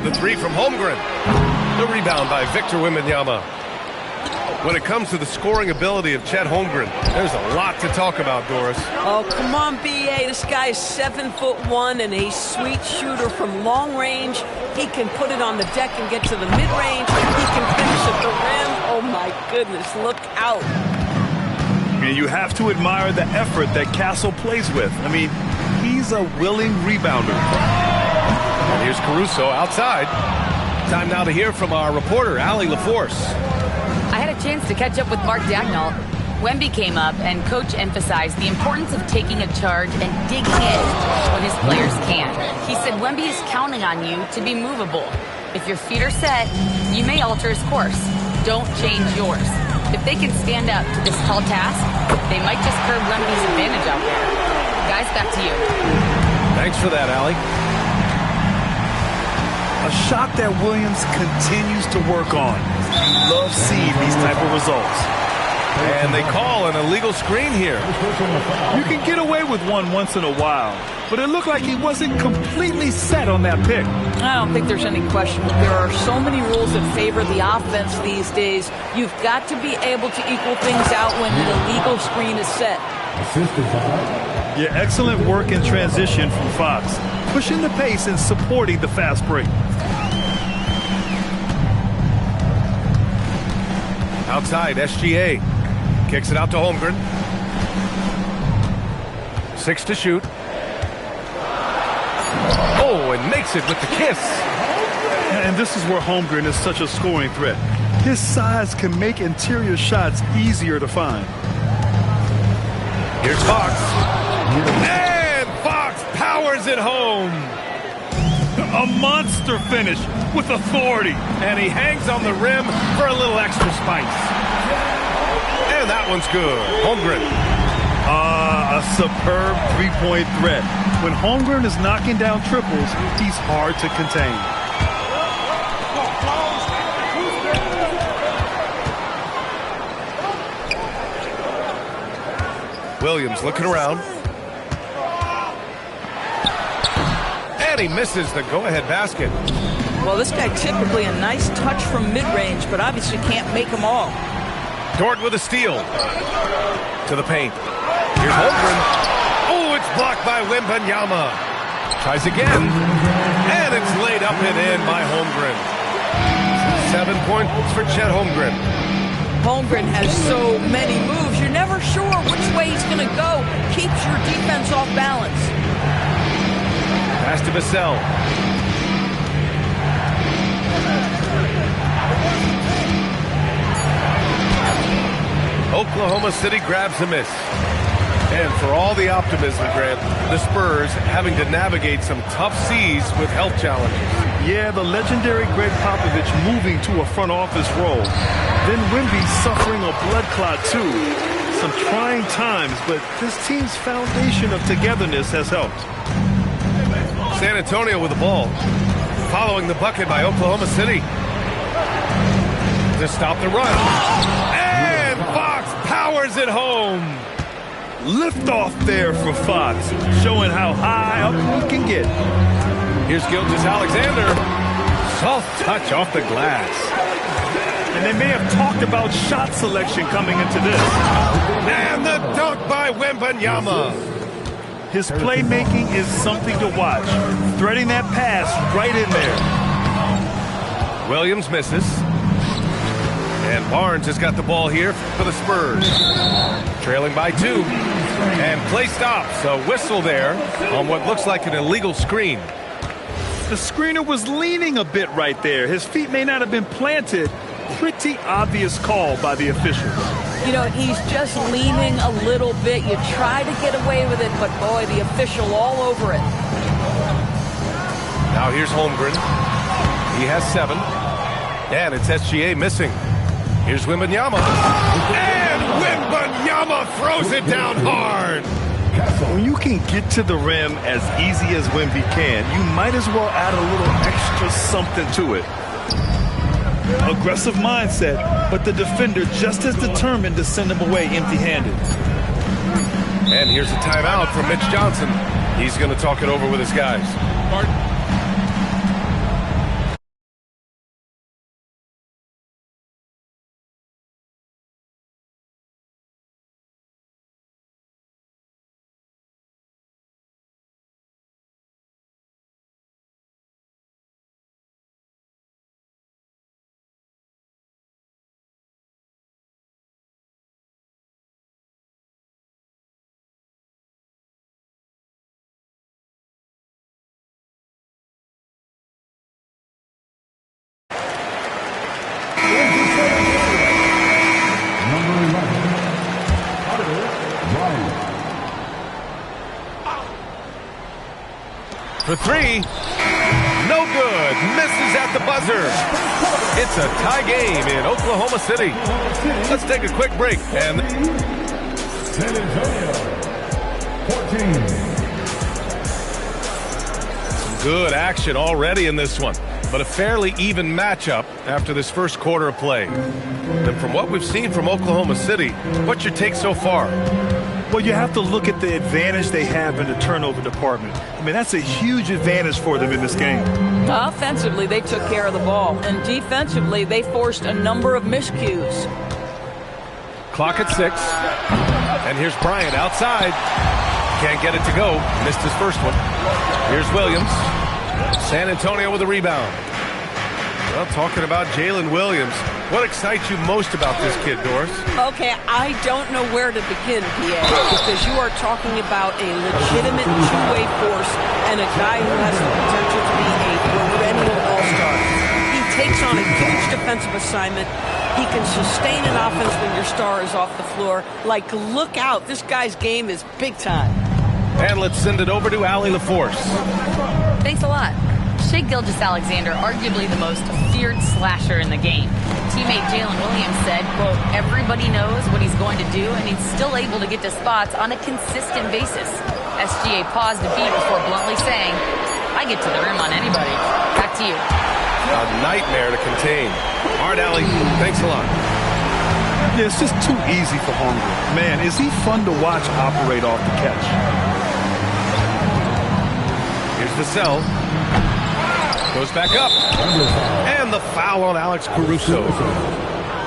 The three from Holmgren. The rebound by Victor Wembanyama. When it comes to the scoring ability of Chet Holmgren, there's a lot to talk about, Doris. Oh, come on, B.A. This guy is 7'1" and a sweet shooter from long range. He can put it on the deck and get to the mid-range. He can finish at the rim. Oh, my goodness, look out. And you have to admire the effort that Castle plays with. I mean, he's a willing rebounder. And here's Caruso outside. Time now to hear from our reporter, Allie LaForce. I had a chance to catch up with Mark Dagnall. Wemby came up, and Coach emphasized the importance of taking a charge and digging in when his players can. He said Wemby is counting on you to be movable. If your feet are set, you may alter his course. Don't change yours. If they can stand up to this tall task, they might just curb Wemby's advantage out there. Guys, back to you. Thanks for that, Allie. A shot that Williams continues to work on. Love seeing these type of results. And they call an illegal screen here. You can get away with one once in a while, but it looked like he wasn't completely set on that pick. I don't think there's any question. There are so many rules that favor the offense these days. You've got to be able to equal things out when an illegal screen is set. Yeah, excellent work in transition from Fox, pushing the pace and supporting the fast break. Outside, SGA kicks it out to Holmgren. 6 to shoot. Oh, and makes it with the kiss. And this is where Holmgren is such a scoring threat. His size can make interior shots easier to find. Here's Fox. And Fox powers it home. A monster finish with authority. And he hangs on the rim for a little extra spice. And that one's good. Holmgren. A superb three-point threat. When Holmgren is knocking down triples, he's hard to contain. Williams looking around. And he misses the go-ahead basket. Well, this guy typically a nice touch from mid-range, but obviously can't make them all. Dort with a steal. To the paint. Here's Holmgren. Oh, it's blocked by Wembanyama. Tries again. And it's laid up and in by Holmgren. 7 points for Chet Holmgren. Holmgren has so many moves. You're never sure which way he's going to go. Keeps your defense off balance. Pass to Vassell. Oklahoma City grabs a miss. And for all the optimism, Grant, the Spurs having to navigate some tough seas with health challenges. Yeah, the legendary Greg Popovich moving to a front office role. Then Wemby suffering a blood clot too. Some trying times, but this team's foundation of togetherness has helped. San Antonio with the ball. Following the bucket by Oklahoma City. To stop the run. And Fox powers it home. Liftoff there for Fox, showing how high up he can get. Here's Gilgeous-Alexander. Soft touch off the glass. And they may have talked about shot selection coming into this. And the dunk by Wembanyama. His playmaking is something to watch. Threading that pass right in there. Williams misses. And Barnes has got the ball here for the Spurs. Trailing by 2. And play stops. A whistle there on what looks like an illegal screen. The screener was leaning a bit right there. His feet may not have been planted. Pretty obvious call by the officials. You know, he's just leaning a little bit. You try to get away with it, but boy, the official all over it. Now here's Holmgren. He has 7. And it's SGA missing. Here's Wembanyama. And Wembanyama throws it down hard. When you can get to the rim as easy as Wemby can, you might as well add a little extra something to it. Aggressive mindset, but the defender just as determined to send him away empty-handed. And here's a timeout from Mitch Johnson. He's going to talk it over with his guys. For three, no good, misses at the buzzer. It's a tie game in Oklahoma City. Let's take a quick break. And San Antonio, 14. some good action already in this one, but a fairly even matchup after this first quarter of play. And from what we've seen from Oklahoma City, what's your take so far? Well, you have to look at the advantage they have in the turnover department. I mean, that's a huge advantage for them in this game. Offensively, they took care of the ball. And defensively, they forced a number of miscues. Clock at 6. And here's Bryant outside. Can't get it to go. Missed his first one. Here's Williams. San Antonio with a rebound. Well, talking about Jalen Williams, what excites you most about this kid, Doris? Okay, I don't know where to begin, PA, because you are talking about a legitimate two-way force and a guy who has the potential to be a perennial all-star. He takes on a huge defensive assignment. He can sustain an offense when your star is off the floor. Like, look out. This guy's game is big time. And let's send it over to Allie LaForce. Thanks a lot. Shai Gilgeous-Alexander, arguably the most feared slasher in the game. Teammate Jalen Williams said, quote, everybody knows what he's going to do, and he's still able to get to spots on a consistent basis. SGA paused a beat before bluntly saying, I get to the rim on anybody. Back to you. A nightmare to contain. All right, Allie, thanks a lot. Yeah, it's just too easy for Holmgren. Man, is he fun to watch operate off the catch. Here's Vassell. Goes back up. And the foul on Alex Caruso.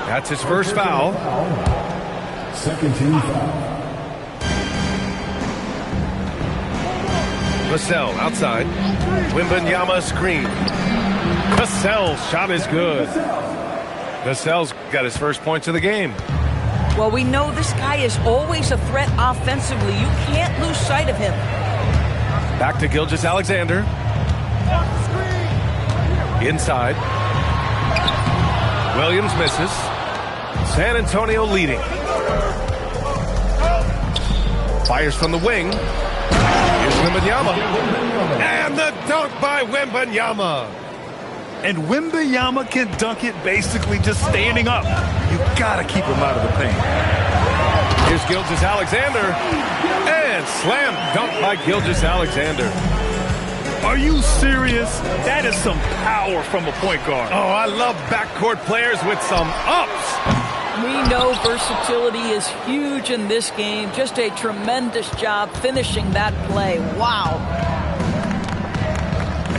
That's his first foul. Second team foul. Vassell outside. Wembanyama screen. Vassell's shot is good. Vassell's got his first points of the game. Well, we know this guy is always a threat offensively. You can't lose sight of him. Back to Gilgeous-Alexander. Inside. Williams misses. San Antonio leading. Fires from the wing. Here's Wembanyama. And the dunk by Wembanyama. And Wembanyama can dunk it basically just standing up. You got to keep him out of the paint. Here's Gilgeous-Alexander. And slam dunk by Gilgeous-Alexander. Are you serious? That is some power from a point guard. Oh, I love backcourt players with some ups. We know versatility is huge in this game. Just a tremendous job finishing that play. Wow.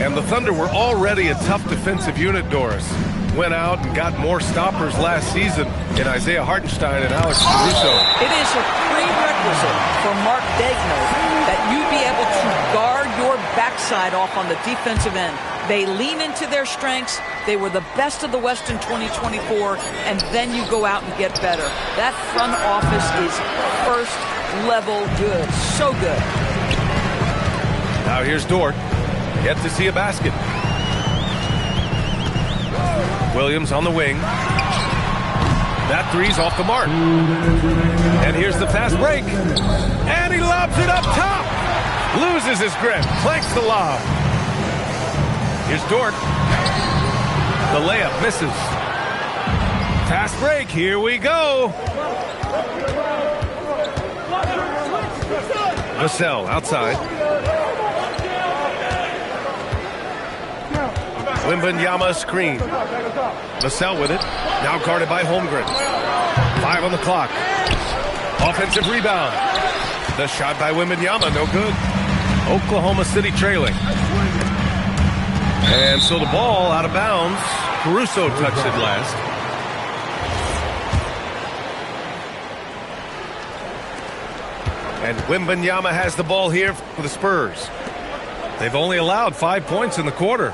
And the Thunder were already a tough defensive unit, Doris. Went out and got more stoppers last season in Isaiah Hartenstein and Alex Caruso. It is a prerequisite for Mark Daigneault that you be able to guard your backside off on the defensive end. They lean into their strengths. They were the best of the West in 2024, and then you go out and get better. That front office is first level good. So good. Now here's Dort. Yet to see a basket. Williams on the wing. That three's off the mark. And here's the fast break. And he lobs it up top. Loses his grip. Clanks the lob. Here's Dort. The layup misses. Fast break. Here we go. Vassell outside. Wembanyama screen. Vassell with it. Now guarded by Holmgren. 5 on the clock. Offensive rebound. The shot by Wembanyama, no good. Oklahoma City trailing. And so the ball out of bounds. Caruso touched it last. And Wembanyama has the ball here for the Spurs. They've only allowed 5 points in the quarter.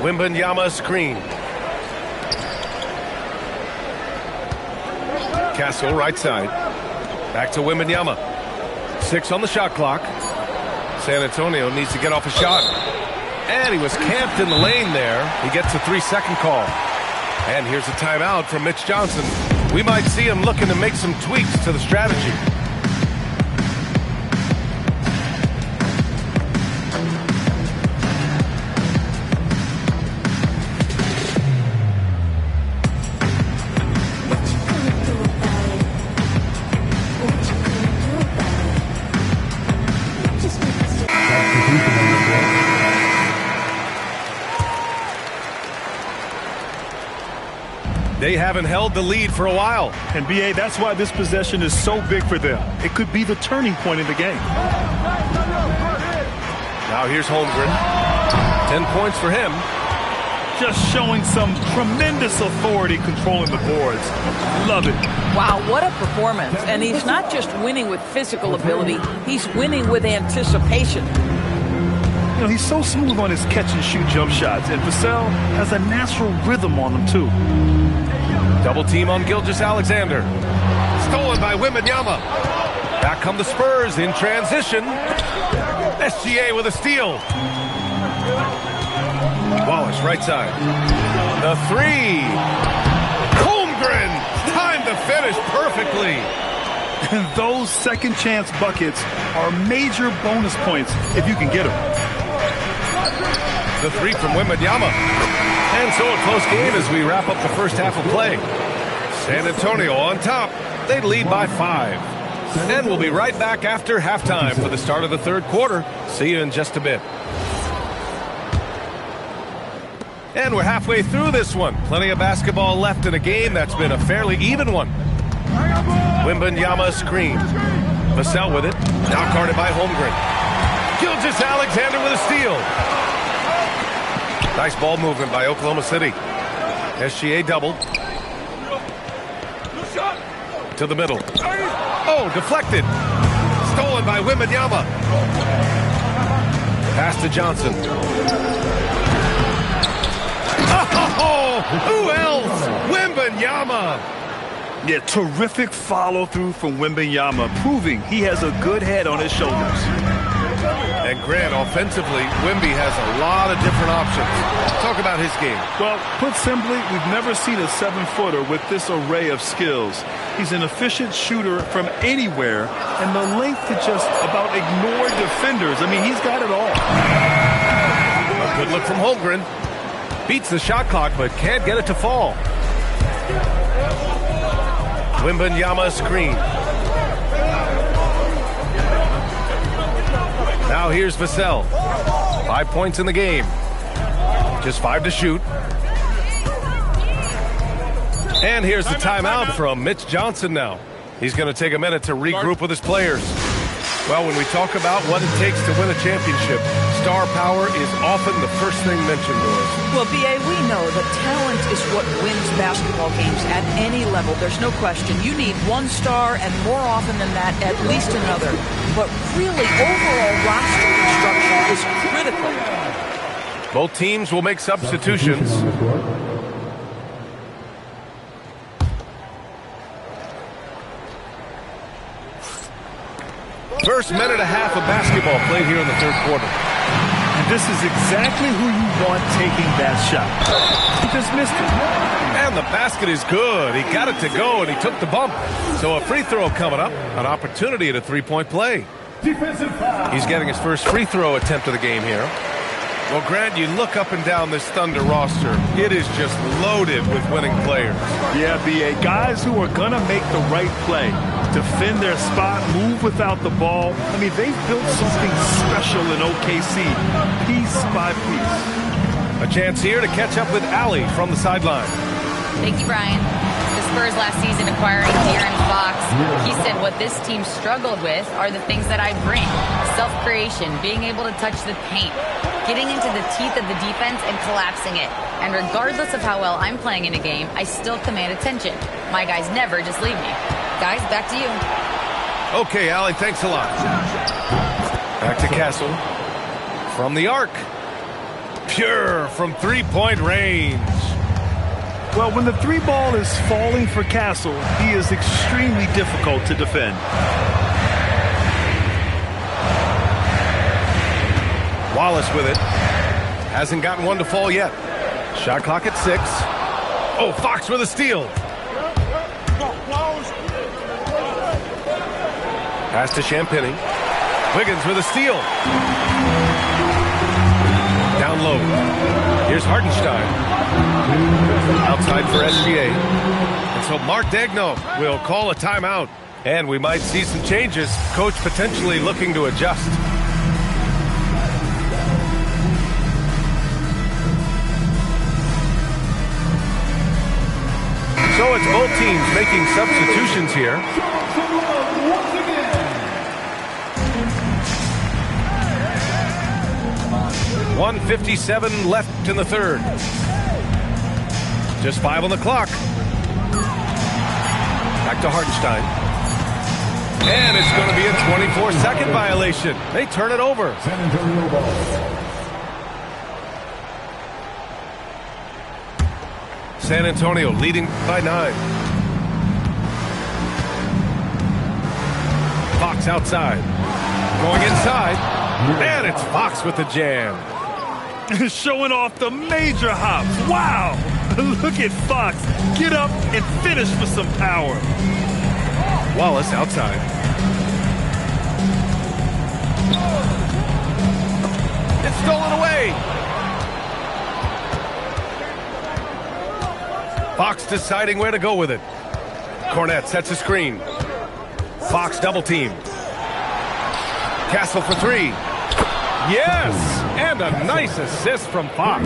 Wembanyama screen. Castle right side. Back to Wembanyama. 6 on the shot clock. San Antonio needs to get off a shot. And he was camped in the lane there. He gets a 3-second call. And here's a timeout from Mitch Johnson. We might see him looking to make some tweaks to the strategy. They haven't held the lead for a while. And B.A., that's why this possession is so big for them. It could be the turning point in the game. Now here's Holmgren. 10 points for him. Just showing some tremendous authority controlling the boards. Love it. Wow, what a performance. And he's not just winning with physical ability, he's winning with anticipation. You know, he's so smooth on his catch-and-shoot jump shots, and Vassell has a natural rhythm on them, too. Double team on Gilgeous-Alexander. Stolen by Wembanyama. Back come the Spurs in transition. SGA with a steal. Wallace right side. The 3. Holmgren. Time to finish perfectly. And those second chance buckets are major bonus points if you can get them. The 3 from Wembanyama. And so a close game as we wrap up the first half of play. San Antonio on top. They lead by 5. And we'll be right back after halftime for the start of the third quarter. See you in just a bit. And we're halfway through this one. Plenty of basketball left in a game that's been a fairly even one. Wembanyama screen. Vassell with it. Now guarded by Holmgren. Gilgeous-Alexander with a steal. Nice ball movement by Oklahoma City. SGA doubled. To the middle. Oh, deflected. Stolen by Wembanyama. Pass to Johnson. Oh, who else? Wembanyama. Yeah, terrific follow-through from Wembanyama, proving he has a good head on his shoulders. And Grant, offensively, Wemby has a lot of different options. Talk about his game. Well, put simply, we've never seen a 7-footer with this array of skills. He's an efficient shooter from anywhere, and the length to just about ignore defenders. I mean, he's got it all. Good look from Holmgren. Beats the shot clock, but can't get it to fall. Wembanyama screen. Now here's Vassell. 5 points in the game. Just 5 to shoot. And here's the timeout from Mitch Johnson now. He's going to take a minute to regroup with his players. Well, when we talk about what it takes to win a championship, star power is often the first thing mentioned to us. Well, B.A., we know that talent is what wins basketball games at any level. There's no question. You need one star, and more often than that, at least another. But really, overall roster construction is critical. Both teams will make substitutions. First minute and a half of basketball played here in the third quarter. And this is exactly who you want taking that shot. He just missed it. And the basket is good. He got it to go, and he took the bump. So a free throw coming up. An opportunity at a three-point play. He's getting his first free throw attempt of the game here. Well, Grant, you look up and down this Thunder roster. It is just loaded with winning players. Yeah, B.A. Guys who are going to make the right play. Defend their spot, move without the ball. I mean, they've built something special in OKC, piece by piece. A chance here to catch up with Allie from the sideline. Thank you, Brian. The Spurs last season acquiring De'Aaron Fox, he said what this team struggled with are the things that I bring. Self-creation, being able to touch the paint, getting into the teeth of the defense and collapsing it. And regardless of how well I'm playing in a game, I still command attention. My guys never just leave me. Guys, back to you. Okay, Allie, thanks a lot. Back to Castle. From the arc. Pure from three-point range. Well, when the three ball is falling for Castle, he is extremely difficult to defend. Wallace with it. Hasn't gotten one to fall yet. Shot clock at 6. Oh, Fox with a steal. Pass to Champagny. Wiggins with a steal. Down low. Here's Hartenstein. Outside for SGA. And so Mark Daigneault will call a timeout. And we might see some changes. Coach potentially looking to adjust. So it's both teams making substitutions here. .157 left in the third. Just 5 on the clock. Back to Hartenstein. And it's going to be a 24-second violation. They turn it over. San Antonio ball. San Antonio leading by 9. Fox outside. Going inside. And it's Fox with the jam. Showing off the major hops. Wow! Look at Fox. Get up and finish with some power. Wallace outside. It's stolen away. Fox deciding where to go with it. Cornette sets a screen. Fox double team. Castle for 3. Yes! And a nice assist from Fox.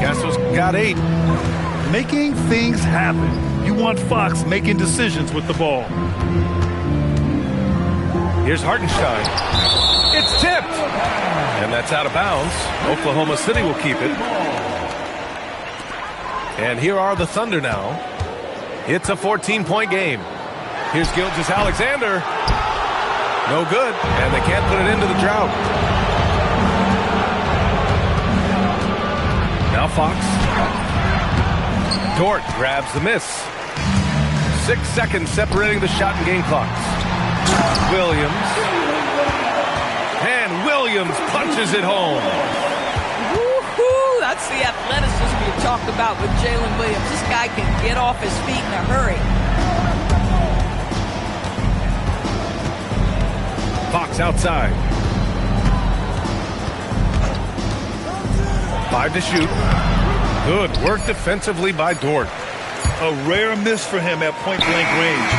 Castle's got 8. Making things happen. You want Fox making decisions with the ball. Here's Hartenstein. It's tipped! And that's out of bounds. Oklahoma City will keep it. And here are the Thunder now. It's a 14-point game. Here's Gilgeous-Alexander. No good, and they can't put it into the drought. Now Fox. Dort grabs the miss. 6 seconds separating the shot and game clocks. Williams. And Williams punches it home. Woo-hoo! That's the athleticism you talked about with Jalen Williams. This guy can get off his feet in a hurry. Fox outside. 5 to shoot. Good work defensively by Dort. A rare miss for him at point-blank range.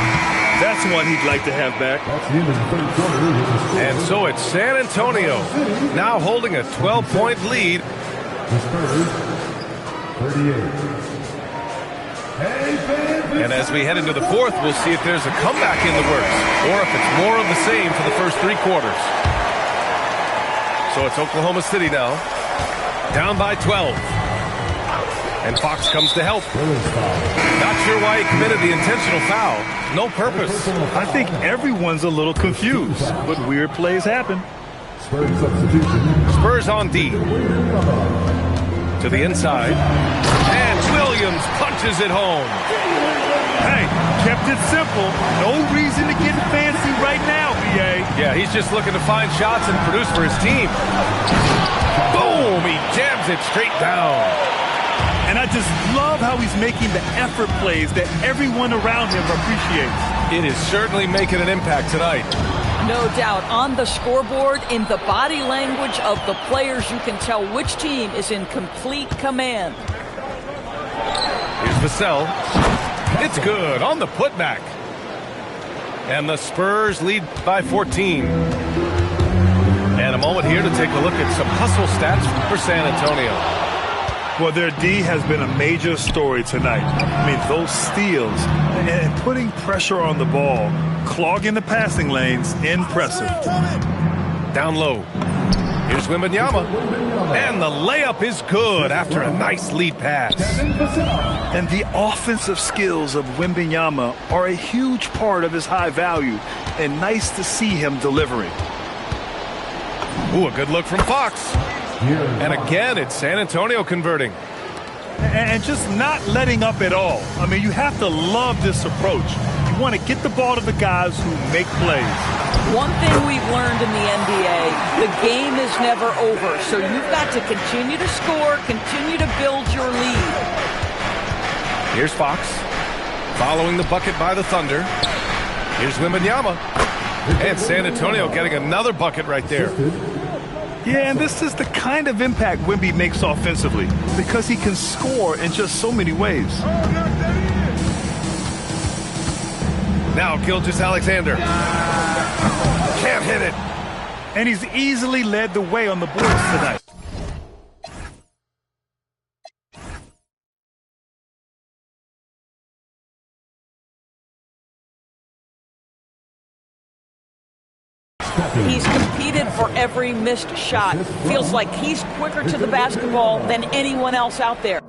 That's one he'd like to have back. That's the end of the third quarter. And so it's San Antonio now holding a 12-point lead. The Spurs, 38. And as we head into the fourth, we'll see if there's a comeback in the works or if it's more of the same for the first 3 quarters. So it's Oklahoma City now, down by 12. And Fox comes to help. Not sure why he committed the intentional foul. No purpose. I think everyone's a little confused, but weird plays happen. Spurs substitution. Spurs on D. To the inside. And Williams punches it home. Hey, kept it simple. No reason to get fancy right now, BA. Yeah, he's just looking to find shots and produce for his team. Boom! He jams it straight down. And I just love how he's making the effort plays that everyone around him appreciates. It is certainly making an impact tonight. No doubt. On the scoreboard, in the body language of the players, you can tell which team is in complete command. Here's Vassell. It's good on the putback. And the Spurs lead by 14. And a moment here to take a look at some hustle stats for San Antonio. Well, their D has been a major story tonight. I mean, those steals and putting pressure on the ball, clogging the passing lanes, impressive. Down low. Here's Wembanyama. And the layup is good after a nice lead pass. And the offensive skills of Wembanyama are a huge part of his high value, and nice to see him delivering. Ooh, a good look from Fox. And again, it's San Antonio converting. And just not letting up at all. I mean, you have to love this approach. You want to get the ball to the guys who make plays. One thing we've learned in the NBA, the game is never over. So you've got to continue to score, continue to build your lead. Here's Fox, following the bucket by the Thunder. Here's Wembanyama. And San Antonio getting another bucket right there. Yeah, and this is the kind of impact Wemby makes offensively because he can score in just so many ways. Now Gilgeous-Alexander. Can't hit it. And he's easily led the way on the boards tonight. He's competed for every missed shot. Feels like he's quicker to the basketball than anyone else out there.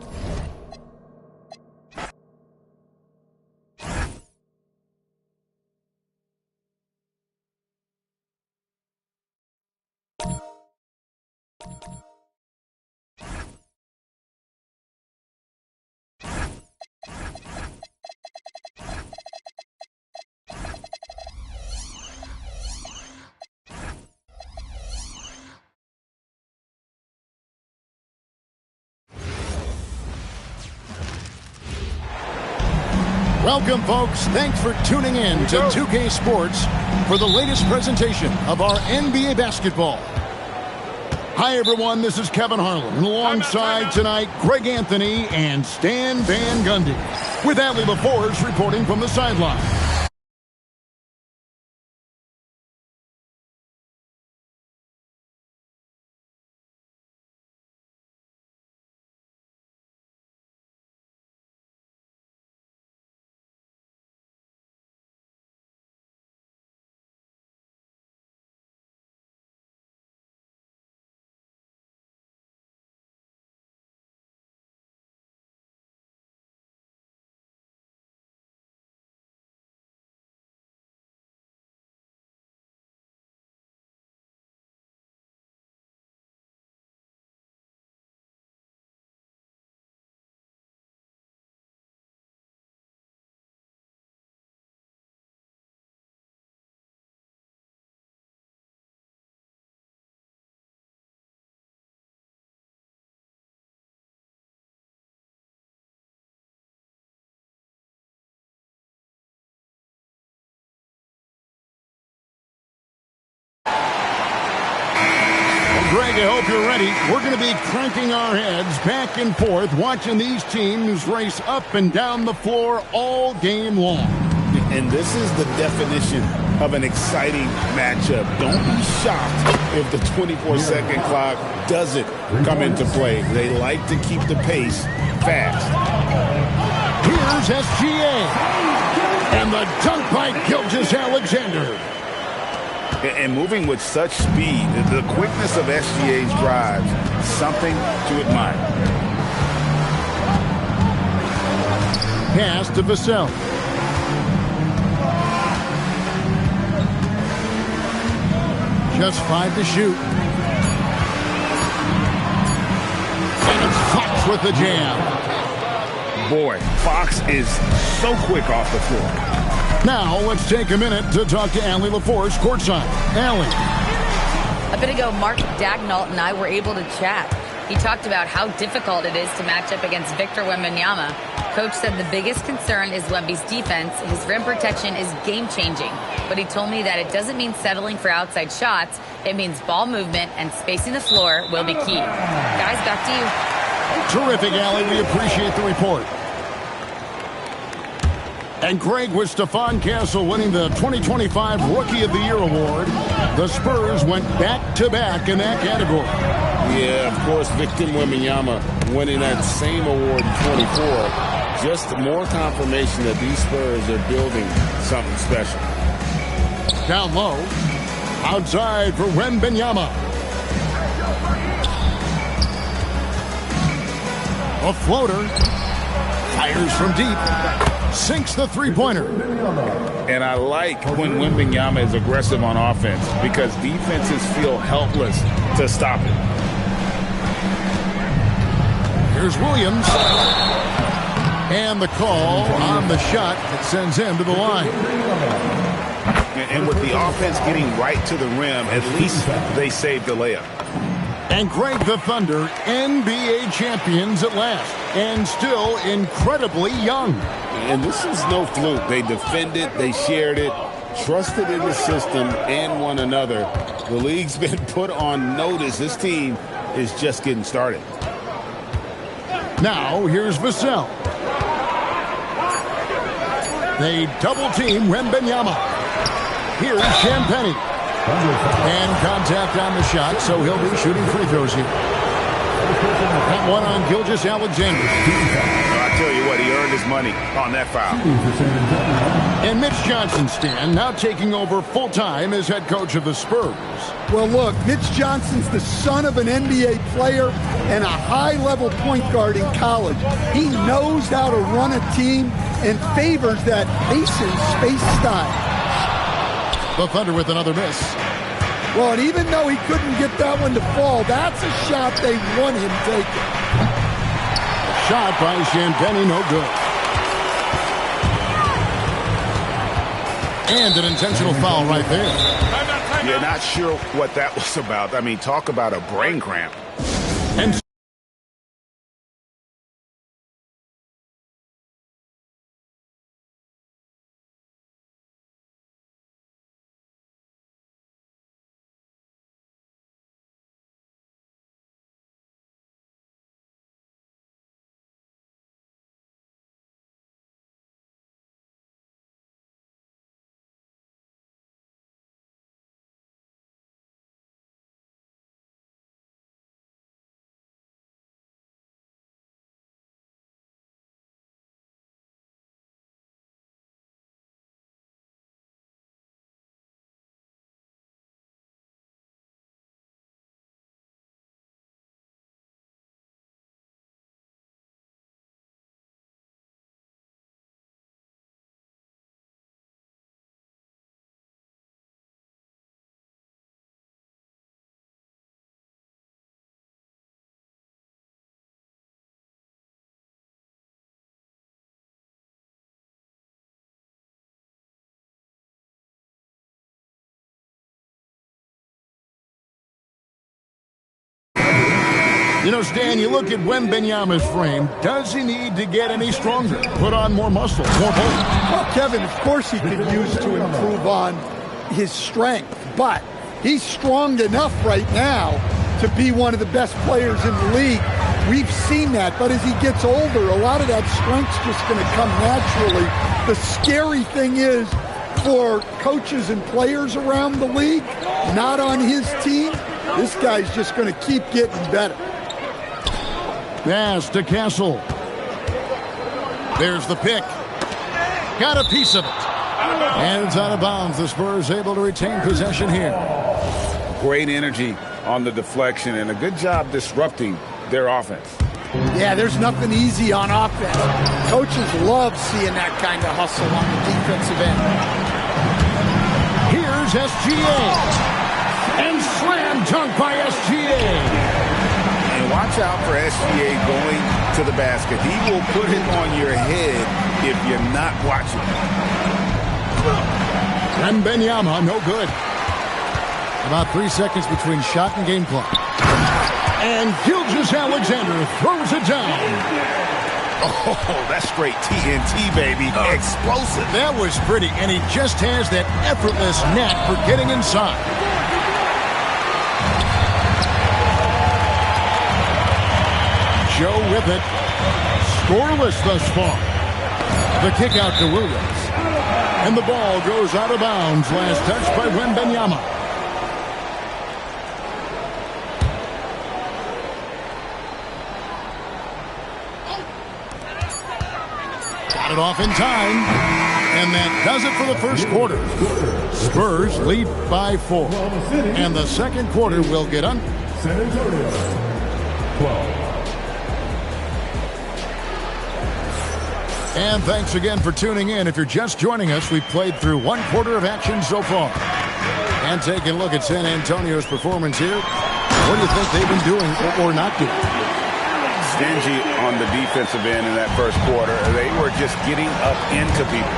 Welcome, folks. Thanks for tuning in to 2K Sports for the latest presentation of our NBA basketball. Hi, everyone. This is Kevin Harlan. And alongside tonight, Greg Anthony and Stan Van Gundy, with Allie LaForce reporting from the sideline. Greg, I hope you're ready. We're going to be cranking our heads back and forth, watching these teams race up and down the floor all game long. And this is the definition of an exciting matchup. Don't be shocked if the 24-second clock doesn't come into play. They like to keep the pace fast. Here's SGA. And the dunk by Gilgeous-Alexander. And moving with such speed, the quickness of SGA's drives, something to admire. Pass to Vassell. Just 5 to shoot. And it's Fox with the jam. Boy, Fox is so quick off the floor. Now, let's take a minute to talk to Allie LaForce courtside. Allie. A bit ago, Mark Daigneault and I were able to chat. He talked about how difficult it is to match up against Victor Wembanyama. Coach said the biggest concern is Wemby's defense. His rim protection is game-changing. But he told me that it doesn't mean settling for outside shots. It means ball movement and spacing the floor will be key. Guys, back to you. Terrific, Allie. We appreciate the report. And Greg, with Stephon Castle winning the 2025 Rookie of the Year award, the Spurs went back-to-back in that category. Yeah, of course, Victor Wembanyama winning that same award in 24. Just more confirmation that these Spurs are building something special. Down low. Outside for Wembanyama. A floater. Fires from deep. Sinks the three-pointer. And I like when Wembanyama is aggressive on offense because defenses feel helpless to stop it. Here's Williams. And the call on the shot that sends him to the line. And with the offense getting right to the rim, at least they saved the layup. And Greg, the Thunder, NBA champions at last, and still incredibly young. And this is no fluke. They defended, they shared it, trusted in the system and one another. The league's been put on notice. This team is just getting started. Now, here's Vassell. They double-team Wembanyama. Here's Champagnie. And contact on the shot, so he'll be shooting free throws here. That one on Gilgeous-Alexander. I tell you what, he earned his money on that foul. And Mitch Johnson, Stan, now taking over full-time as head coach of the Spurs. Well, look, Mitch Johnson's the son of an NBA player and a high-level point guard in college. He knows how to run a team and favors that pace and space style. The Thunder with another miss. Well, and even though he couldn't get that one to fall, that's a shot they want him taking. Shot by Champagnie, no good. And an intentional foul right there. Yeah, not sure what that was about. I mean, talk about a brain cramp. And you know, Stan, you look at Wembanyama's frame. Does he need to get any stronger? Put on more muscle, more bulk? Well, Kevin, of course he could use to improve on his strength, but he's strong enough right now to be one of the best players in the league. We've seen that, but as he gets older, a lot of that strength's just going to come naturally. The scary thing is, for coaches and players around the league, not on his team, this guy's just going to keep getting better. Pass to Castle. There's the pick. Got a piece of it. And it's out of bounds. The Spurs able to retain possession here. Great energy on the deflection and a good job disrupting their offense. Yeah, there's nothing easy on offense. Coaches love seeing that kind of hustle on the defensive end. Here's SGA. And slam dunk by SGA. And watch out for SGA going to the basket. He will put it on your head if you're not watching. Wembanyama, no good. About 3 seconds between shot and game clock. And Gilgeous-Alexander throws it down. Oh, that's straight TNT, baby. Explosive. That was pretty, and he just has that effortless knack for getting inside. Joe with it. Scoreless thus far. The kick out to Williams. And the ball goes out of bounds. Last touch by Wembanyama. it off in time. And that does it for the first quarter. Spurs lead by 4. And the second quarter will get on. San Antonio, 12. And thanks again for tuning in. If you're just joining us, we've played through one quarter of action so far. And taking a look at San Antonio's performance here. What do you think they've been doing or not doing? Stingy on the defensive end in that first quarter. They were just getting up into people.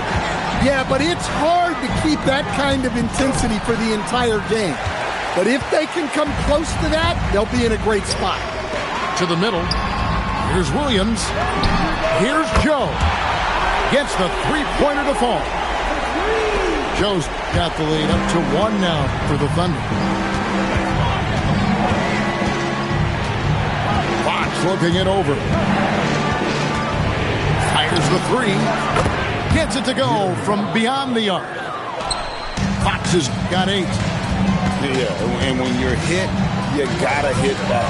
Yeah, but it's hard to keep that kind of intensity for the entire game. But if they can come close to that, they'll be in a great spot. To the middle. Here's Williams. Here's Joe. Gets the three-pointer to fall. Joe's got the lead up to 1 now for the Thunder. Fox looking it over. Fires the 3. Gets it to go from beyond the arc. Fox has got 8. Yeah, and when you're hit, you gotta hit back.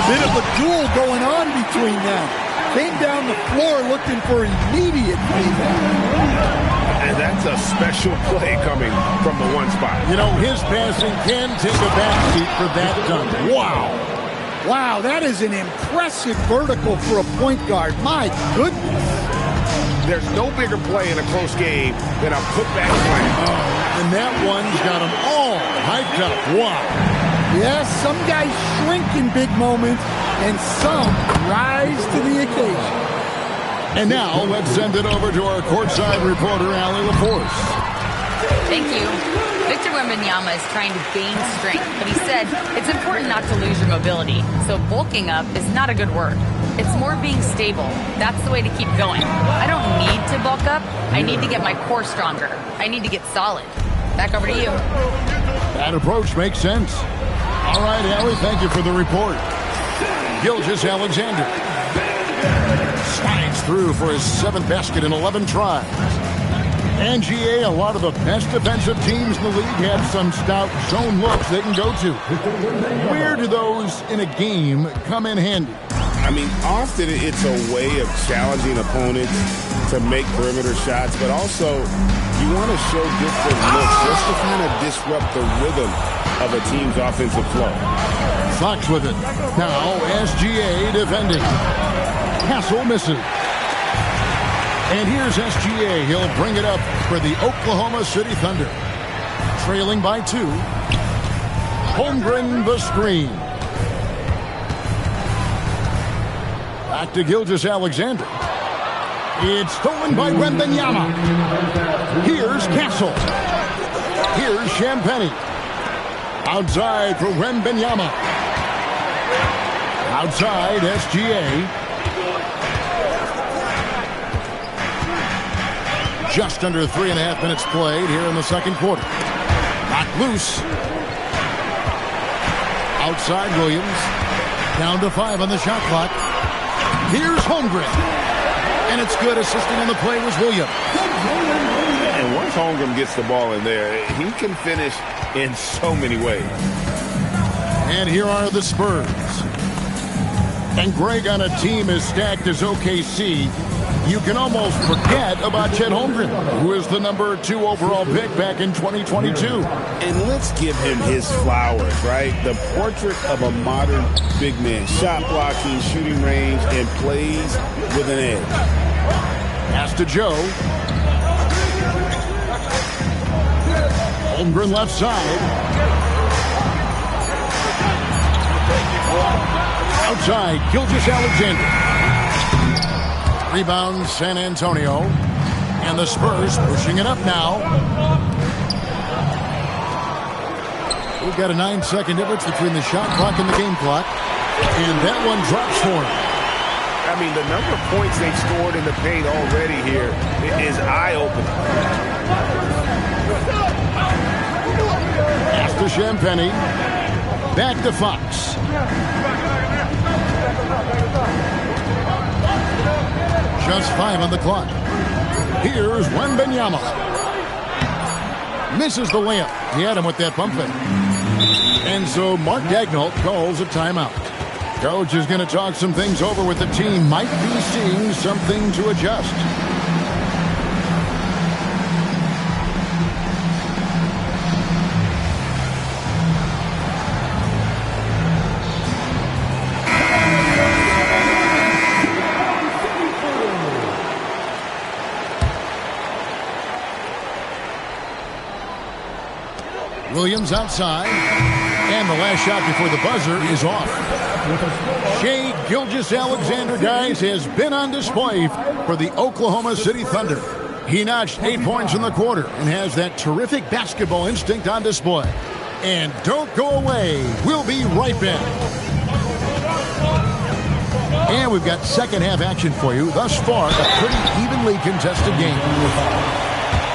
Bit of a duel going on between them. Came down the floor looking for immediate payback. And that's a special play coming from the one spot. You know, his passing can take a backseat for that dunk. Wow. Wow, that is an impressive vertical for a point guard. My goodness. There's no bigger play in a close game than a putback play. And that one's got them all hyped up. Wow. Yes, some guys shrink in big moments, and some rise to the occasion. And now, let's send it over to our courtside reporter, Allie LaForce. Thank you. Victor Wembanyama is trying to gain strength, but he said it's important not to lose your mobility, so bulking up is not a good word. It's more being stable. That's the way to keep going. I don't need to bulk up. I need to get my core stronger. I need to get solid. Back over to you. That approach makes sense. All right, Allie, thank you for the report. Gilgeous-Alexander slides through for his 7th basket in 11 tries. And GA, a lot of the best defensive teams in the league have some stout zone looks they can go to. Where do those in a game come in handy? I mean, often it's a way of challenging opponents to make perimeter shots, but also you want to show different looks just to kind of disrupt the rhythm of a team's offensive flow. Fox with it. Now SGA defending. Castle misses. And here's SGA. He'll bring it up for the Oklahoma City Thunder. Trailing by 2. Holmgren the screen. Back to Gilgeous-Alexander. It's stolen by Wembanyama. Here's Castle. Here's Champagnie. Outside for Wembanyama. Outside SGA. Just under 3.5 minutes played here in the second quarter. Knocked loose. Outside Williams. Down to 5 on the shot clock. Here's Holmgren. And it's good. Assisting on the play was Williams. And once Holmgren gets the ball in there, he can finish in so many ways. And here are the Spurs. And Greg, on a team as stacked as OKC, you can almost forget about Chet Holmgren, who is the number 2 overall pick back in 2022. And let's give him his flowers, right? The portrait of a modern big man. Shot blocking, shooting range, and plays with an edge. Pass to Joe. Holmgren left side. Outside, Gilgeous-Alexander. Rebound, San Antonio. And the Spurs pushing it up now. We've got a 9-second difference between the shot clock and the game clock. And that one drops for him. I mean, the number of points they've scored in the paint already here is eye-opening. Pass to Champagnie. Back to Fox. Just 5 on the clock. Here's Wembanyama. Misses the layup. He had him with that pump fake. And so Mark Daigneault calls a timeout. Coach is going to talk some things over with the team. Might be seeing something to adjust. Williams outside. And the last shot before the buzzer is off. Shai Gilgeous-Alexander, guys, has been on display for the Oklahoma City Thunder. He notched 8 points in the quarter and has that terrific basketball instinct on display. And don't go away. We'll be right back. And we've got second half action for you. Thus far, a pretty evenly contested game.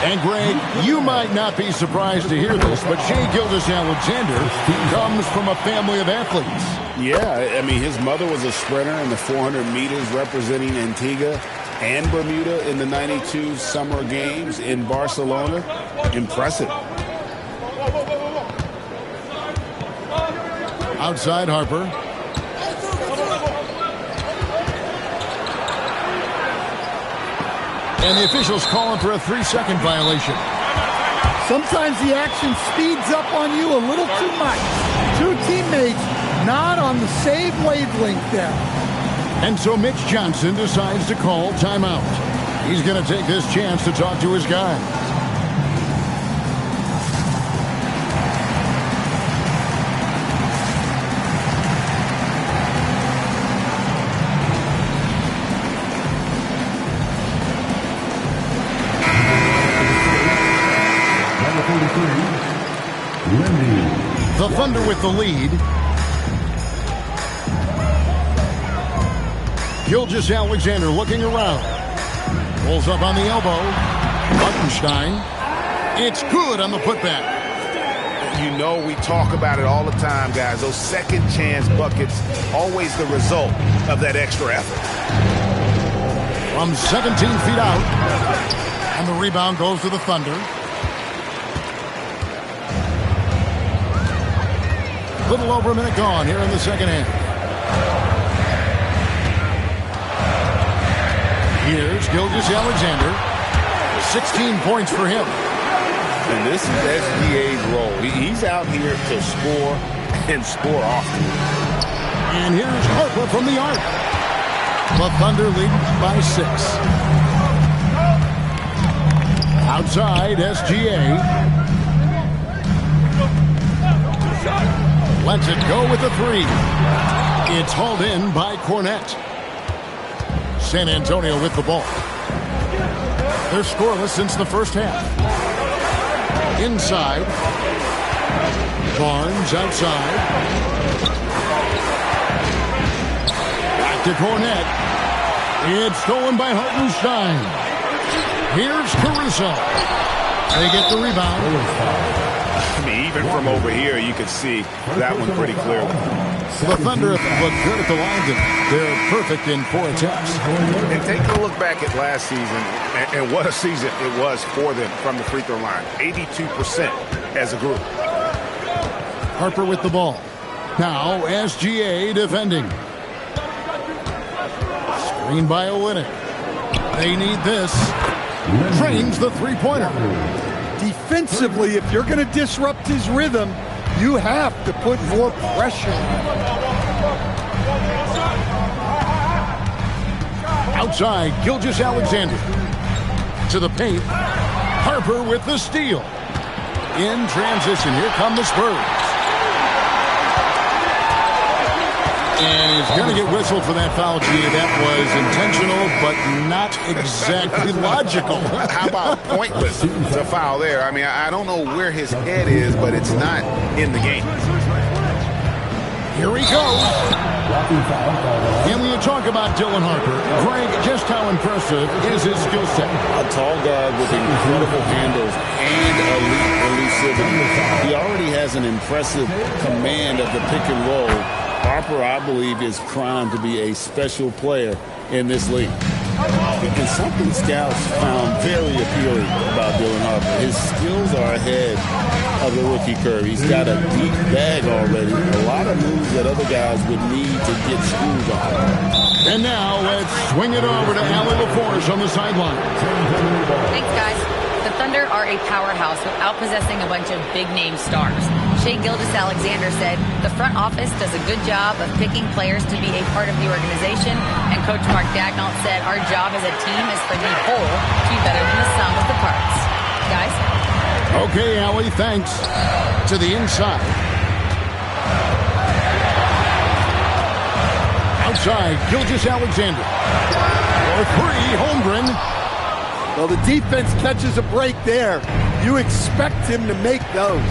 And Greg, you might not be surprised to hear this, but Shai Gilgeous-Alexander comes from a family of athletes. Yeah, I mean, his mother was a sprinter in the 400 meters representing Antigua and Bermuda in the 92 Summer Games in Barcelona. Impressive. Outside Harper. And the officials calling for a 3-second violation. Sometimes the action speeds up on you a little too much. Two teammates not on the same wavelength there. And so Mitch Johnson decides to call timeout. He's going to take this chance to talk to his guys. The Thunder with the lead. Gilgeous-Alexander looking around. Pulls up on the elbow. Hartenstein. It's good on the putback. You know we talk about it all the time, guys. Those second chance buckets, always the result of that extra effort. From 17 feet out. And the rebound goes to the Thunder. Little over a minute gone here in the second half. Here's Gilgeous-Alexander. 16 points for him. And this is SGA's role. He's out here to score and score often. And here's Harper from the arc. The Thunder lead by 6. Outside, SGA. Lets it go with a 3. It's hauled in by Cornette. San Antonio with the ball. They're scoreless since the first half. Inside. Barnes outside. Back to Cornette. It's stolen by Hartenstein. Here's Caruso. They get the rebound. I mean, even from over here, you could see that one pretty clearly. The Thunder look good at the line. They're perfect in 4 attempts. And take a look back at last season, and what a season it was for them from the free throw line. 82% as a group. Harper with the ball. Now SGA defending. Screen by Olynyk. They need this. Trains the three-pointer. Defensively, if you're going to disrupt his rhythm, you have to put more pressure on him. Outside, Gilgeous-Alexander. To the paint. Harper with the steal. In transition, here come the Spurs. And he's going to get whistled for that foul, G. That was intentional, but not exactly logical. How about pointless to foul there? I mean, I don't know where his head is, but it's not in the game. Here he goes. And when you talk about Dylan Harper, Greg, just how impressive is his skill set? A tall guard with incredible handles and elite elusivity. He already has an impressive command of the pick and roll. Harper, I believe, is primed to be a special player in this league. And something scouts found very appealing about Dylan Harper. His skills are ahead of the rookie curve. He's got a deep bag already. A lot of moves that other guys would need to get screws on. And now let's swing it over to Allie LaForce on the sideline. Thanks, guys. The Thunder are a powerhouse without possessing a bunch of big-name stars. Shai Gilgeous-Alexander said, the front office does a good job of picking players to be a part of the organization, and Coach Mark Daigneault said, our job as a team is for the whole to be better than the sum of the parts. Guys? Okay, Allie, thanks. To the inside. Outside, Gilgeous-Alexander. For three, Holmgren. Well, the defense catches a break there. You expect him to make those.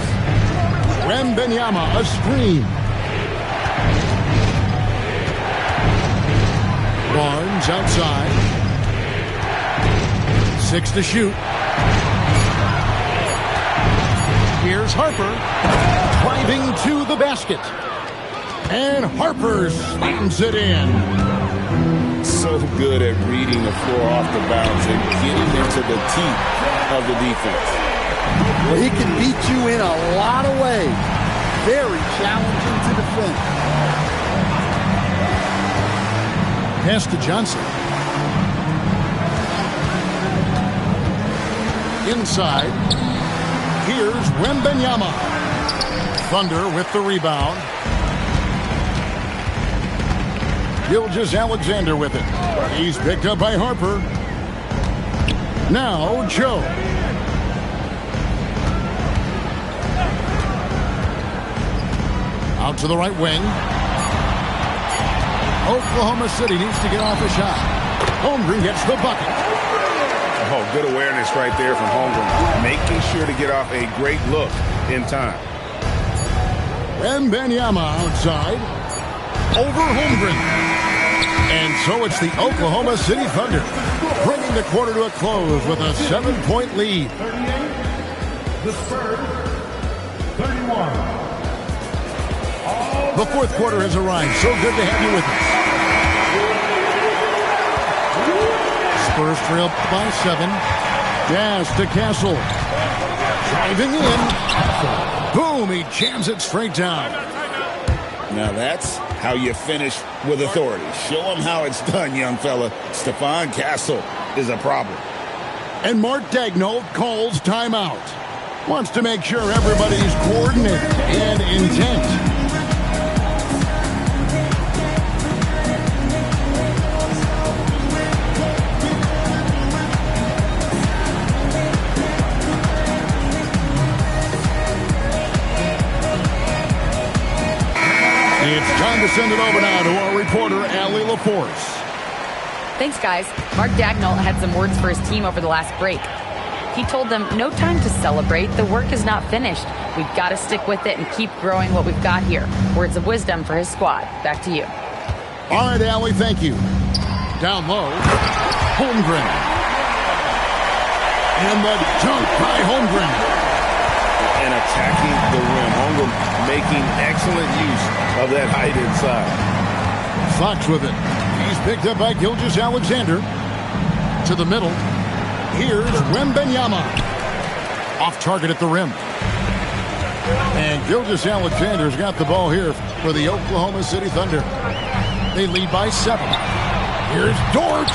Wembanyama, a screen. Barnes outside. 6 to shoot. Here's Harper. Driving to the basket. And Harper slams it in. So good at reading the floor off the bounce and getting into the teeth of the defense. Well, he can beat you in a lot of ways. Very challenging to defend. Pass to Johnson. Inside. Here's Wembanyama. Thunder with the rebound. Gilgeous-Alexander with it. He's picked up by Harper. Now Joe. Out to the right wing. Oklahoma City needs to get off a shot. Holmgren gets the bucket. Oh, good awareness right there from Holmgren. Making sure to get off a great look in time. Wembanyama outside. Over Holmgren. And so it's the Oklahoma City Thunder bringing the quarter to a close with a 7-point lead. 38. The Spurs, 31. The fourth quarter has arrived. So good to have you with us. Spurs trail by 7. Pass to Castle. Driving in. Boom, he jams it straight down. Now that's how you finish with authority. Show them how it's done, young fella. Stephon Castle is a problem. And Mark Daigneault calls timeout. Wants to make sure everybody's coordinated and intent. It's time to send it over now to our reporter, Allie LaForce. Thanks, guys. Mark Daigneault had some words for his team over the last break. He told them, no time to celebrate. The work is not finished. We've got to stick with it and keep growing what we've got here. Words of wisdom for his squad. Back to you. All right, Allie, thank you. Down low, Holmgren. And the dunk by Holmgren. And attacking the rim. Holmgren making excellent use of that height inside. Fox with it. He's picked up by Gilgeous-Alexander. To the middle. Here's Wembanyama. Off target at the rim. And Gilgeous-Alexander's got the ball here for the Oklahoma City Thunder. They lead by 7. Here's Dort.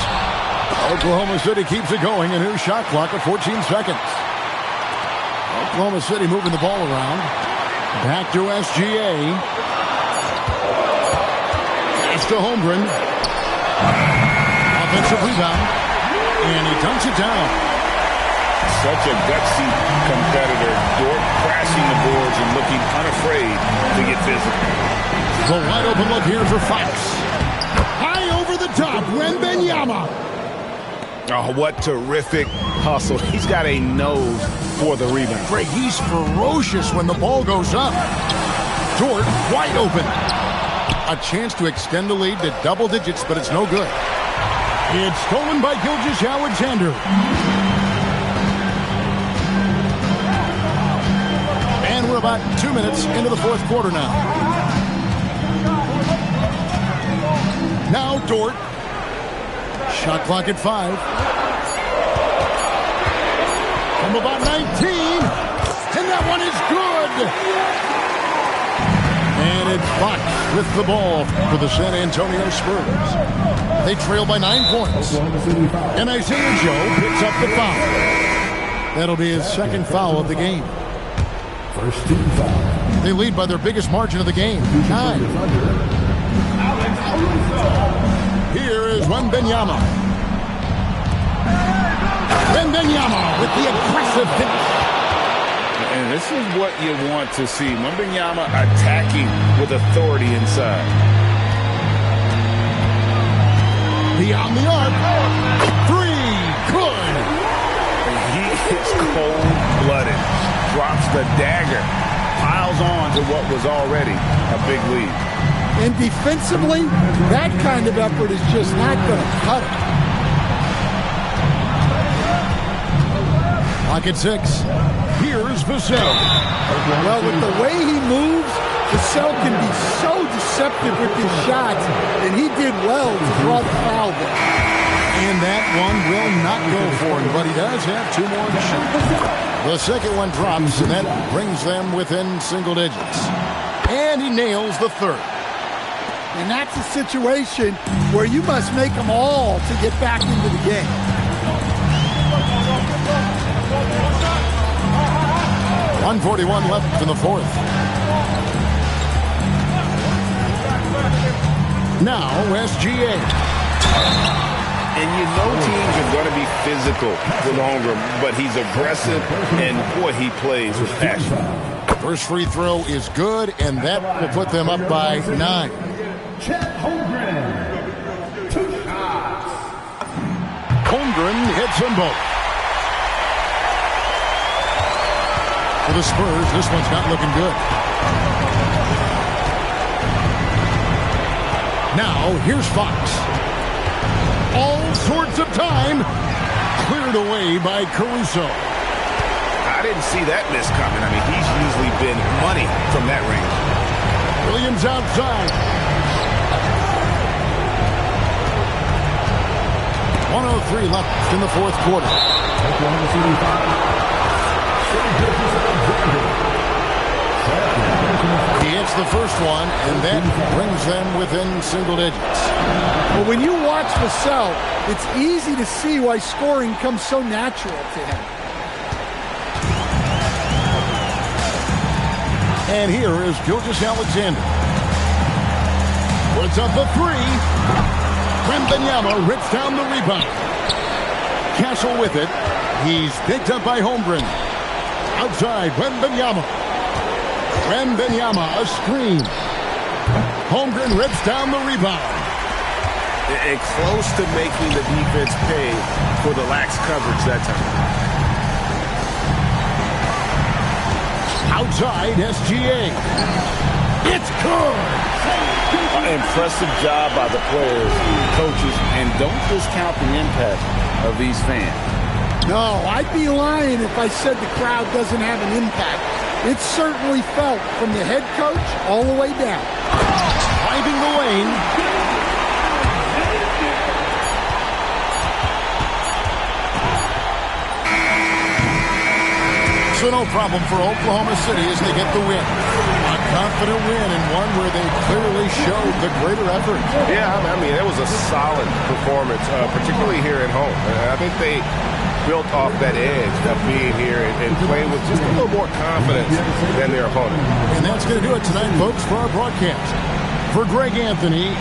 Oklahoma City keeps it going, and here's shot clock at 14 seconds. Oklahoma City moving the ball around. Back to SGA. It's to Holmgren. Offensive rebound. And he dunks it down. Such a gutsy competitor. Dort crashing the boards and looking unafraid to get physical. The wide open look here for Fox. High over the top. Wembanyama. Oh, what terrific hustle. He's got a nose for the rebound. Greg, he's ferocious when the ball goes up. Dort wide open. A chance to extend the lead to double digits, but it's no good. It's stolen by Gilgeous-Alexander. And we're about 2 minutes into the fourth quarter now. Now Dort. Shot clock at 5. From about 19. And that one is good. And it's Fox with the ball for the San Antonio Spurs. They trail by 9 points. And Isaiah Joe picks up the foul. That'll be his second foul of the game. First team foul. They lead by their biggest margin of the game, 9. Here is Wembanyama. Wembanyama with the aggressive finish. And this is what you want to see. Wembanyama attacking with authority inside. Beyond the arc. Three. Good. He is cold-blooded. Drops the dagger. Piles on to what was already a big lead. And defensively, that kind of effort is just not going to cut it. Pocket 6. Here's Vassell. Well, with the way he moves, Vassell can be so deceptive with his shots, and he did well to draw the foul there. And that one will not go for him, but he does have 2 more to shoot. The second one drops, and that brings them within single digits. And he nails the third. And that's a situation where you must make them all to get back into the game. .141 left in the fourth. Now, SGA. And you know teams are going to be physical with Holmgren, but he's aggressive, and boy, he plays with passion. First free throw is good, and that will put them up by 9. Holmgren hits them both. For the Spurs, this one's not looking good. Now, here's Fox. All sorts of time. Cleared away by Caruso. I didn't see that miss coming. I mean, he's usually been money from that range. Williams outside. 1:03 left in the fourth quarter. He hits the first one, and that brings them within single digits. Well, when you watch Vassell, it's easy to see why scoring comes so natural to him. And here is Gilgeous-Alexander. Puts up the 3. Wembanyama rips down the rebound. Castle with it. He's picked up by Holmgren. Outside, Wembanyama. Wembanyama, a screen. Holmgren rips down the rebound. And close to making the defense pay for the lax coverage that time. Outside, SGA. It's good. Impressive job by the players, coaches, and don't discount the impact of these fans. No, I'd be lying if I said the crowd doesn't have an impact. It's certainly felt from the head coach all the way down. Driving the lane. So no problem for Oklahoma City as they get the win. A confident win and one where they clearly showed the greater effort. Yeah, I mean, it was a solid performance, particularly here at home. I think they built off that edge of being here and playing with just a little more confidence than their opponent. And that's going to do it tonight, folks, for our broadcast. For Greg Anthony.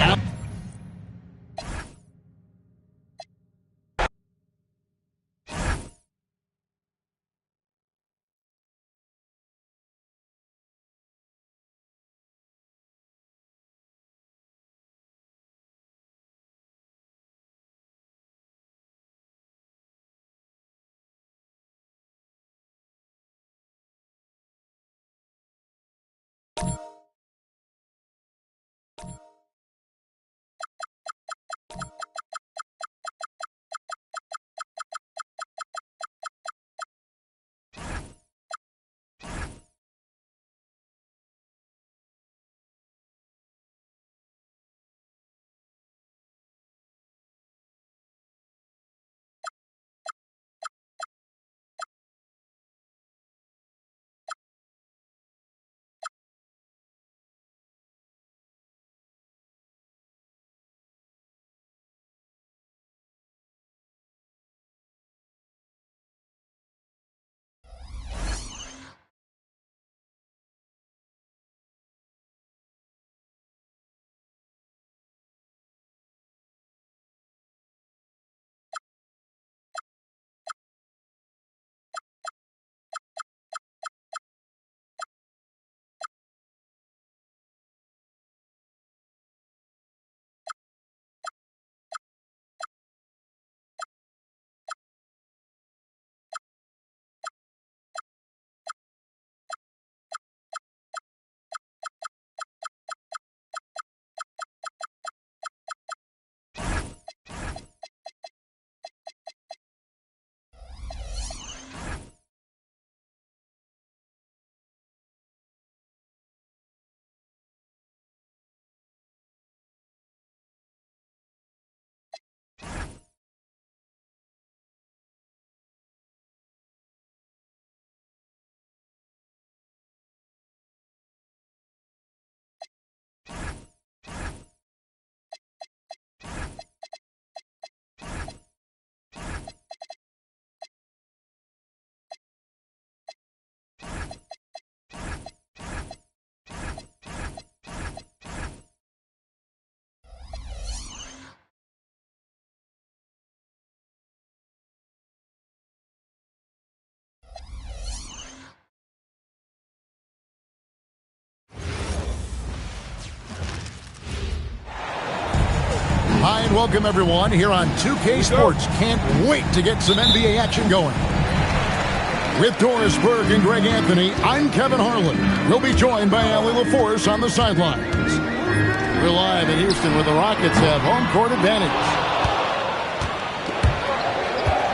Hi, and welcome, everyone, here on 2K Sports. Can't wait to get some NBA action going. With Doris Burke and Greg Anthony, I'm Kevin Harlan. We'll be joined by Allie LaForce on the sidelines. We're live in Houston where the Rockets have home court advantage.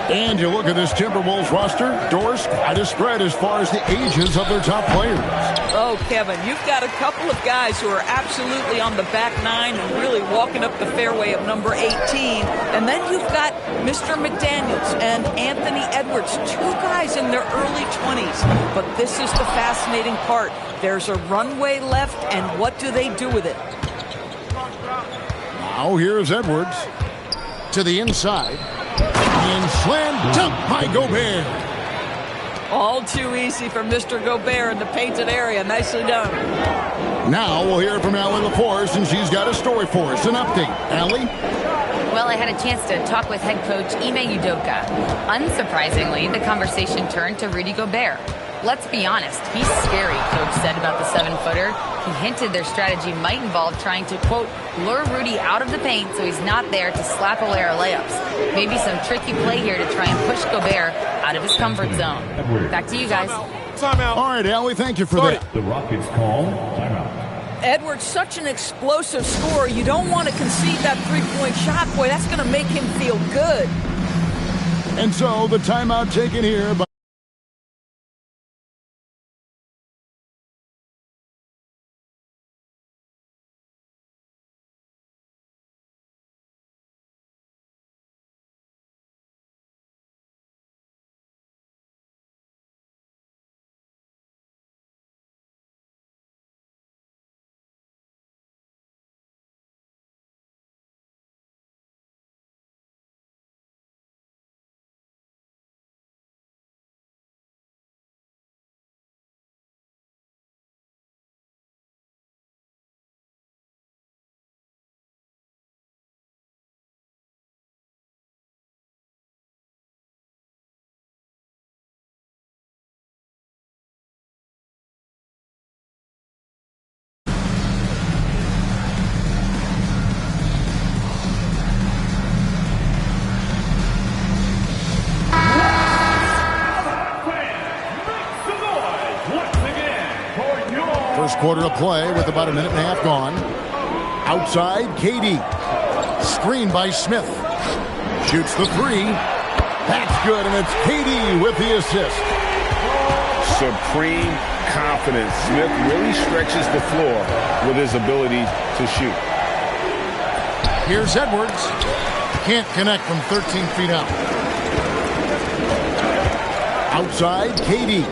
And you look at this Timberwolves roster, Doris, quite a spread as far as the ages of their top players. Oh, Kevin, you've got a couple of guys who are absolutely on the back nine and really walking up the fairway of number 18. And then you've got Mr. McDaniels and Anthony Edwards, two guys in their early 20s. But this is the fascinating part. There's a runway left, and what do they do with it? Now here's Edwards to the inside. And slam dunk by Gobert. All too easy for Mr. Gobert in the painted area. Nicely done. Now we'll hear from Allie LaForce, and she's got a story for us. An update. Allie? Well, I had a chance to talk with head coach Ime Udoka. Unsurprisingly, the conversation turned to Rudy Gobert. Let's be honest, he's scary, Coach said about the 7-footer. He hinted their strategy might involve trying to, quote, lure Rudy out of the paint so he's not there to slap away our layups. Maybe some tricky play here to try and push Gobert out of his comfort zone. Back to you guys. Timeout. All right, Allie, thank you for that. The Rockets call timeout. Edwards, such an explosive scorer. You don't want to concede that three-point shot. Boy, that's going to make him feel good. And so the timeout taken here by first quarter of play with about a minute and a half gone. Outside, KD. Screened by Smith. Shoots the three. That's good, and it's KD with the assist. Supreme confidence. Smith really stretches the floor with his ability to shoot. Here's Edwards. Can't connect from 13 feet out. Outside, KD.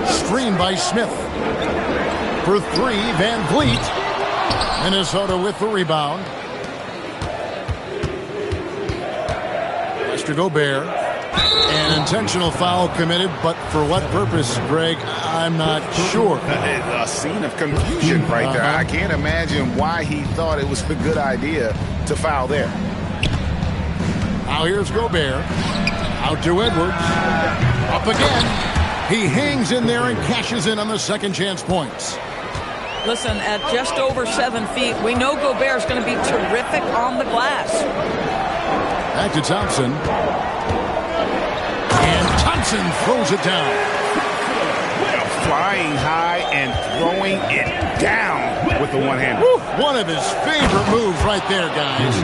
Screened by Smith. For three, Van Vliet. Minnesota with the rebound. Mr. Gobert. An intentional foul committed, but for what purpose, Greg, I'm not sure. A scene of confusion right there. I can't imagine why he thought it was a good idea to foul there. Now here's Gobert. Out to Edwards. Up again. He hangs in there and cashes in on the second chance points. Listen, at just over 7 feet, we know Gobert's going to be terrific on the glass. Back to Thompson. And Thompson throws it down. Flying high and throwing it down with the one-hander. One of his favorite moves right there, guys.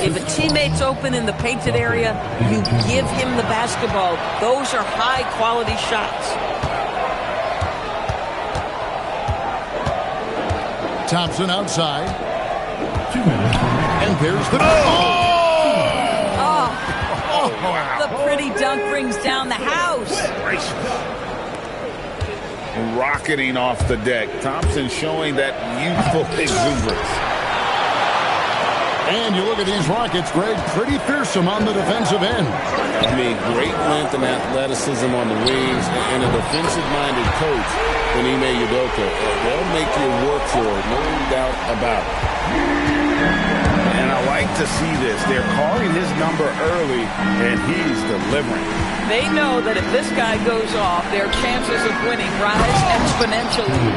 If a teammate's open in the painted area, you give him the basketball. Those are high-quality shots. Thompson outside. 2 minutes. And there's the... Wow. The pretty dunk brings down the house. Rocketing off the deck. Thompson showing that youthful exuberance. And you look at these Rockets, Greg, pretty fearsome on the defensive end. I mean, great length and athleticism on the wings, and a defensive-minded coach in Ime Udoka. They'll make you work for it, no doubt about it. And I like to see this. They're calling his number early, and he's delivering. They know that if this guy goes off, their chances of winning rise exponentially.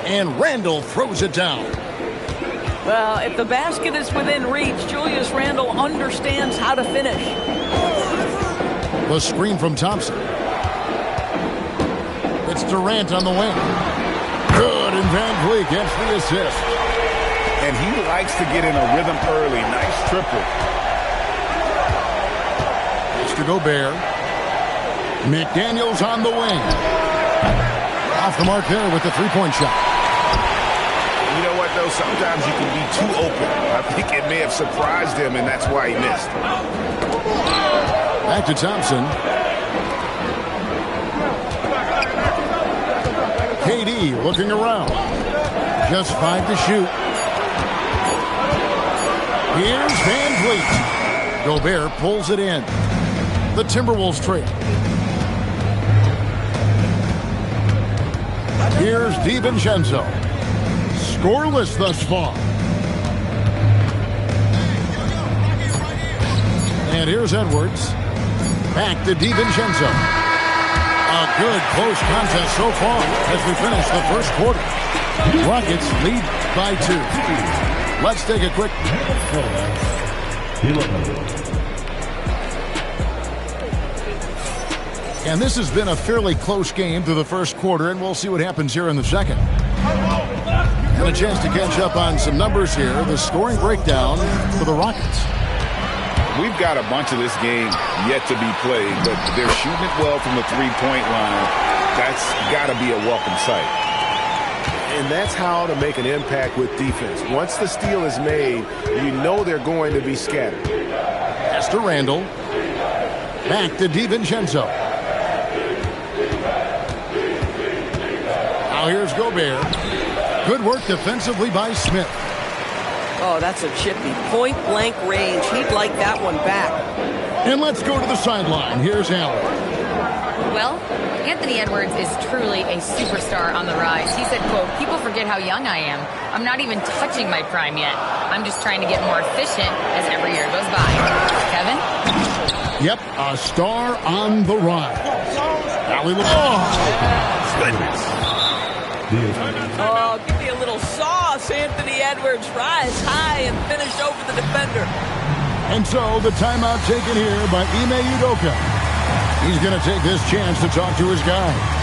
And Randall throws it down. Well, if the basket is within reach, Julius Randle understands how to finish. The screen from Thompson. It's Durant on the wing. Good, and Van Vliet gets the assist. And he likes to get in a rhythm early. Nice triple. It's to Gobert. McDaniels on the wing. Off the mark there with the three-point shot. You know what, though? Sometimes you can be too open. I think it may have surprised him, and that's why he missed. Back to Thompson. KD looking around. Just 5 to shoot. Here's Van Vliet. Gobert pulls it in. The Timberwolves trail. Here's DiVincenzo. Scoreless thus far. And here's Edwards. Back to DiVincenzo. A good close contest so far as we finish the first quarter. Rockets lead by 2. Let's take a quick. And this has been a fairly close game through the first quarter, and we'll see what happens here in the second. And a chance to catch up on some numbers here. The scoring breakdown for the Rockets. We've got a bunch of this game yet to be played, but they're shooting it well from the three-point line. That's got to be a welcome sight. And that's how to make an impact with defense. Once the steal is made, you know they're going to be scattered. Pass to Randle. Back to DiVincenzo. Now here's Gobert. Good work defensively by Smith. Oh, that's a chippy. Point-blank range. He'd like that one back. And let's go to the sideline. Here's Allen. Well, Anthony Edwards is truly a superstar on the rise. He said, quote, "People forget how young I am. I'm not even touching my prime yet. I'm just trying to get more efficient as every year goes by." Kevin? Yep, a star on the rise. Now we look. Oh, give me a little sauce. Anthony Edwards rise high and finish over the defender. And so the timeout taken here by Ime Udoka. He's going to take this chance to talk to his guy.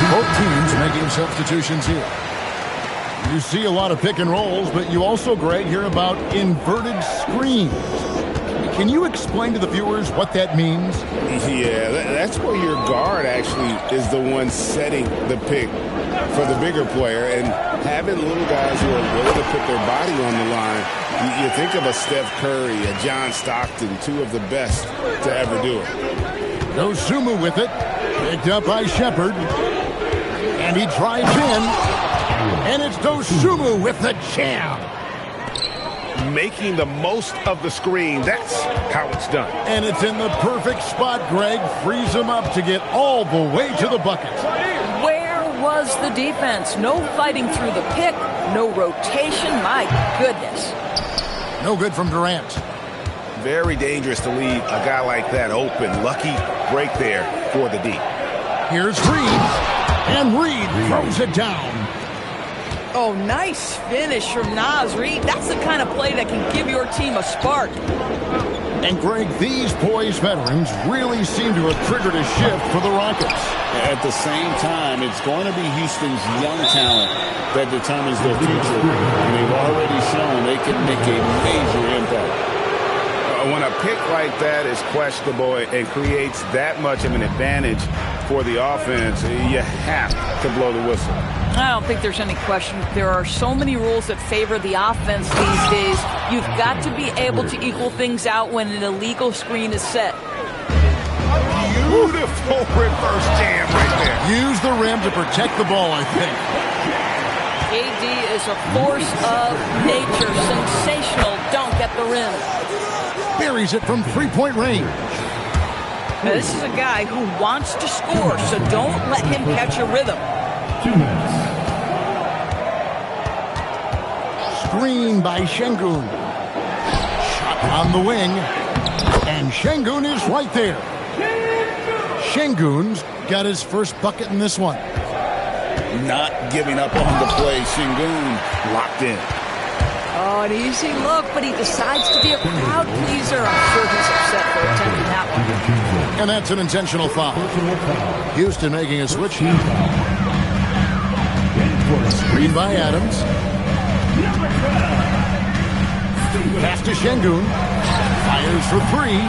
Both teams making substitutions here. You see a lot of pick and rolls, but you also, Greg, hear about inverted screens. Can you explain to the viewers what that means? Yeah, that's where your guard actually is the one setting the pick for the bigger player, and having little guys who are willing to put their body on the line. You think of a Steph Curry, a John Stockton, two of the best to ever do it. Dosunmu with it, picked up by Shepard. And he drives in, and it's Dosunmu with the jam. Making the most of the screen. That's how it's done. And it's in the perfect spot, Greg. Frees him up to get all the way to the bucket. Where was the defense? No fighting through the pick, no rotation. My goodness. No good from Durant. Very dangerous to leave a guy like that open. Lucky break there for the D. Here's Reed. And Reed throws it down. Oh, nice finish from Naz Reid. That's the kind of play that can give your team a spark. And, Greg, these poised veterans really seem to have triggered a shift for the Rockets. At the same time, it's going to be Houston's young talent that determines their future. And they've already shown they can make a major impact. When a pick like that is questionable and creates that much of an advantage for the offense, you have to blow the whistle. I don't think there's any question. There are so many rules that favor the offense these days. You've got to be able to equal things out when an illegal screen is set. Beautiful reverse jam right there. Use the rim to protect the ball, I think. AD is a force of nature. Sensational dunk at the rim. Buries it from three-point range. Now, this is a guy who wants to score, so don't let him catch a rhythm. 2 minutes. Screen by Şengün. Shot on the wing. And Şengün is right there. Şengün's got his first bucket in this one. Not giving up on the play. Şengün locked in. Oh, an easy look, but he decides to be a crowd pleaser. I'm sure he's upset for attempting that one. And that's an intentional foul. Houston making a switch. Screen by Adams. Pass to Şengün. Fires for three.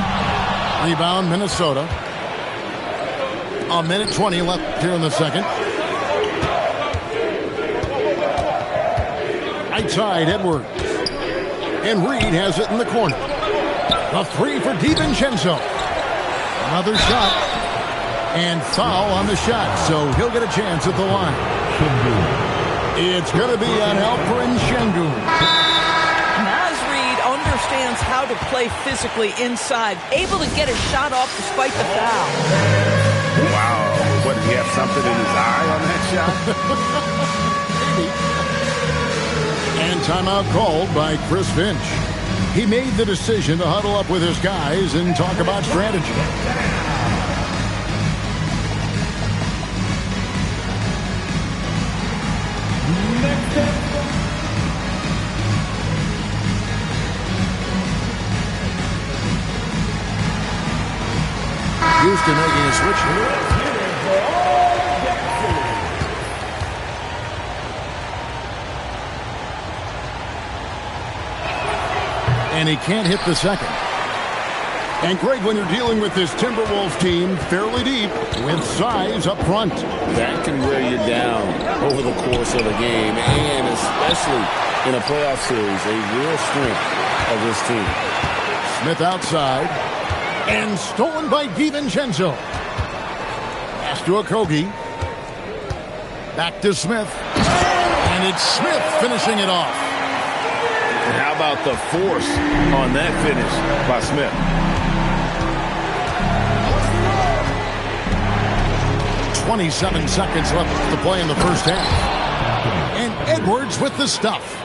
Rebound, Minnesota. A minute 20 left here in the second. Outside Edwards. And Reed has it in the corner. A three for DiVincenzo. Another shot. And foul on the shot, so he'll get a chance at the line. It's going to be on Alperen Şengün. Naz Reed understands how to play physically inside, able to get a shot off despite the foul. Wow. What, did he have something in his eye on that shot? And timeout called by Chris Finch. He made the decision to huddle up with his guys and talk about strategy. Houston making a switch here. And he can't hit the second. And Greg, when you're dealing with this Timberwolves team fairly deep with size up front, that can wear you down over the course of a game, and especially in a playoff series, a real strength of this team. Smith outside. And stolen by DiVincenzo. Pass to Okogie. Back to Smith. And it's Smith finishing it off. And how about the force on that finish by Smith? .27 seconds left to play in the first half. And Edwards with the stuff.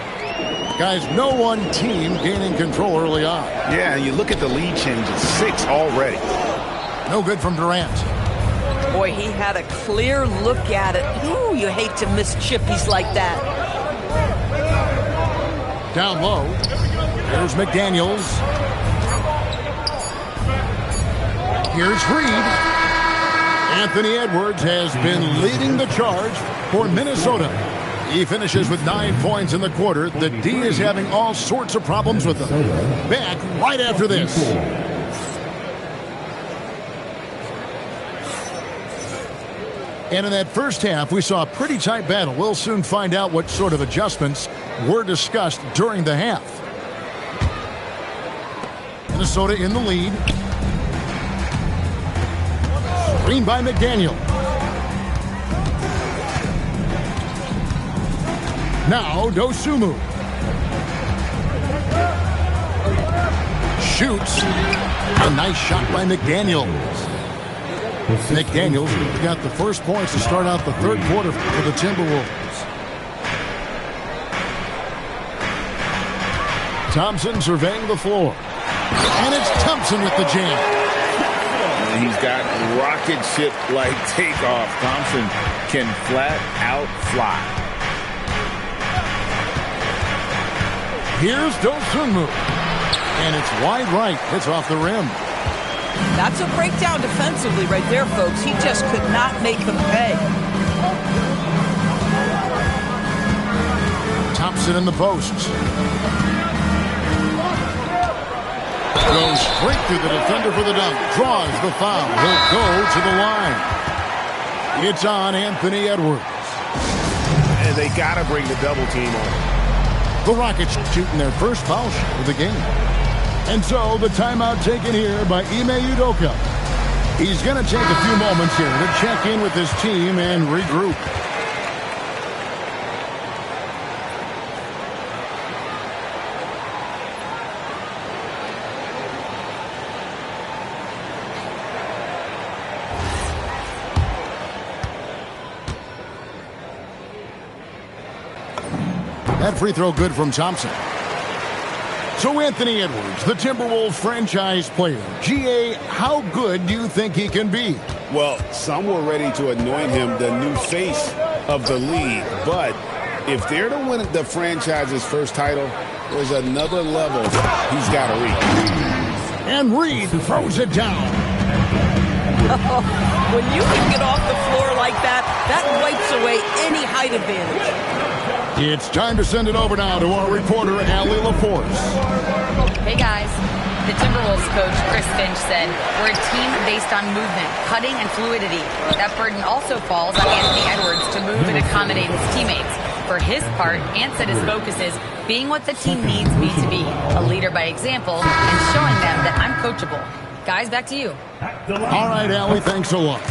Guys, no one team gaining control early on. Yeah, you look at the lead change, it's 6 already. No good from Durant. Boy, he had a clear look at it. Ooh, you hate to miss chippies like that. Down low. Here's McDaniels. Here's Reed. Anthony Edwards has been leading the charge for Minnesota. He finishes with 9 points in the quarter. The D is having all sorts of problems with them. Back right after this. And in that first half, we saw a pretty tight battle. We'll soon find out what sort of adjustments were discussed during the half. Minnesota in the lead. Screen by McDaniel. Now Dosunmu. Shoots. A nice shot by McDaniels. McDaniels got the first points to start out the third quarter for the Timberwolves. Thompson surveying the floor. And it's Thompson with the jam. He's got rocket ship-like takeoff. Thompson can flat out fly. Here's Dosunmu. And it's wide right. It's off the rim. That's a breakdown defensively right there, folks. He just could not make them pay. Thompson in the post. Goes straight through the defender for the dunk. Draws the foul. He'll go to the line. It's on Anthony Edwards. And they got to bring the double team on. The Rockets shooting their first foul shot of the game. And so the timeout taken here by Nba2k25. He's going to take a few moments here to check in with his team and regroup. That free throw good from Thompson. So Anthony Edwards, the Timberwolves franchise player. GA, how good do you think he can be? Well, some were ready to anoint him the new face of the league. But if they're to win the franchise's first title, there's another level he's got to reach. And Reed throws it down. When you can get off the floor like that, that wipes away any height advantage. It's time to send it over now to our reporter, Allie LaForce. Hey, guys. The Timberwolves coach, Chris Finch, said, we're a team based on movement, cutting, and fluidity. That burden also falls on Anthony Edwards to move and accommodate his teammates. For his part, Ant said his focus is being what the team needs me to be, a leader by example, and showing them that I'm coachable. Guys, back to you. All right, Allie, thanks a lot.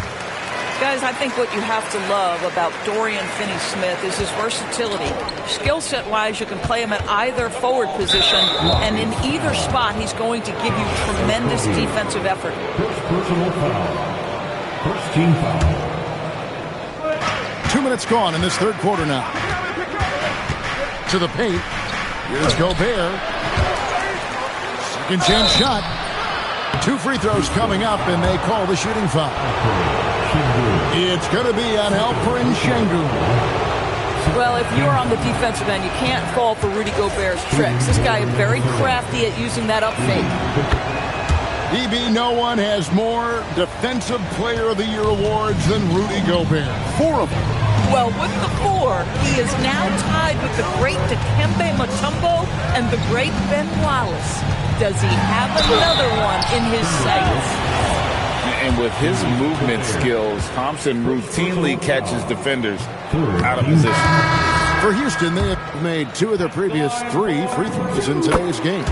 Guys, I think what you have to love about Dorian Finney-Smith is his versatility. Skill set-wise, you can play him at either forward position, and in either spot, he's going to give you tremendous defensive effort. First personal foul. First team foul. 2 minutes gone in this third quarter now. To the paint. Here's Gobert. Second chance shot. 2 free throws coming up, and they call the shooting foul. It's going to be on Alperen Sengun. Well, if you're on the defensive end, you can't fall for Rudy Gobert's tricks. This guy is very crafty at using that up fake. DB, no one has more Defensive Player of the Year awards than Rudy Gobert. 4 of them. Well, with the 4, he is now tied with the great Dikembe Mutombo and the great Ben Wallace. Does he have another one in his sights? And with his movement skills, Thompson routinely catches defenders out of position. For Houston, they have made 2 of their previous 3 free throws in today's game.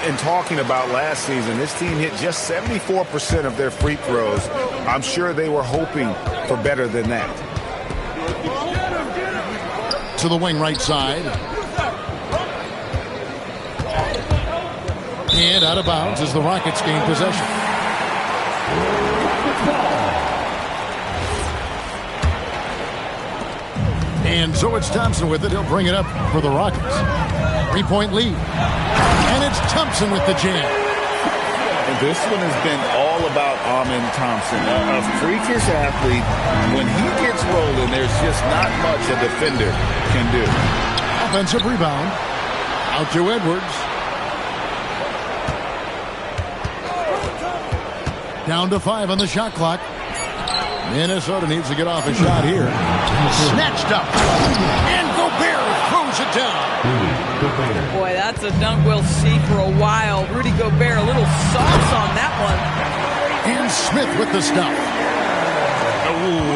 And talking about last season, this team hit just 74% of their free throws. I'm sure they were hoping for better than that. To the wing right side. And out of bounds as the Rockets gain possession. And so it's Thompson with it. He'll bring it up for the Rockets. 3-point lead. And it's Thompson with the jam. And this one has been all about Amen Thompson, a freakish athlete. When he gets rolling, there's just not much a defender can do. Offensive rebound. Out to Edwards. Down to 5 on the shot clock. Minnesota needs to get off a shot here. Snatched up. And Gobert throws it down. Boy, that's a dunk we'll see for a while. Rudy Gobert, a little sauce on that one. And Smith with the stuff. Oh,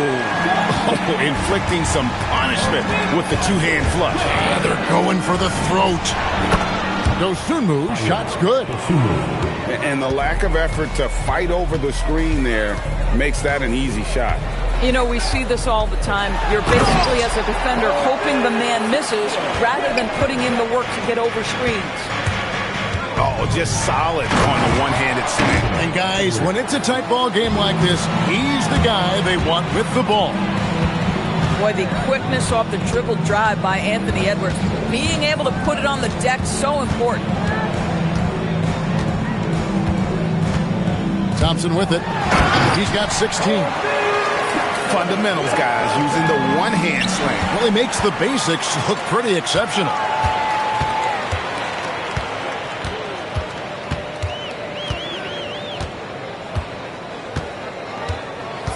inflicting some punishment with the 2-hand flush. Yeah, they're going for the throat. Dosunmu, shot's good. And the lack of effort to fight over the screen there makes that an easy shot. You know, we see this all the time. You're basically, as a defender, hoping the man misses rather than putting in the work to get over screens. Oh, just solid on the one-handed swing. And guys, when it's a tight ball game like this, he's the guy they want with the ball. Boy, the quickness off the dribble drive by Anthony Edwards. Being able to put it on the deck, so important. Thompson with it. He's got 16. Fundamentals, guys, using the one-hand slam. Well, he makes the basics look pretty exceptional.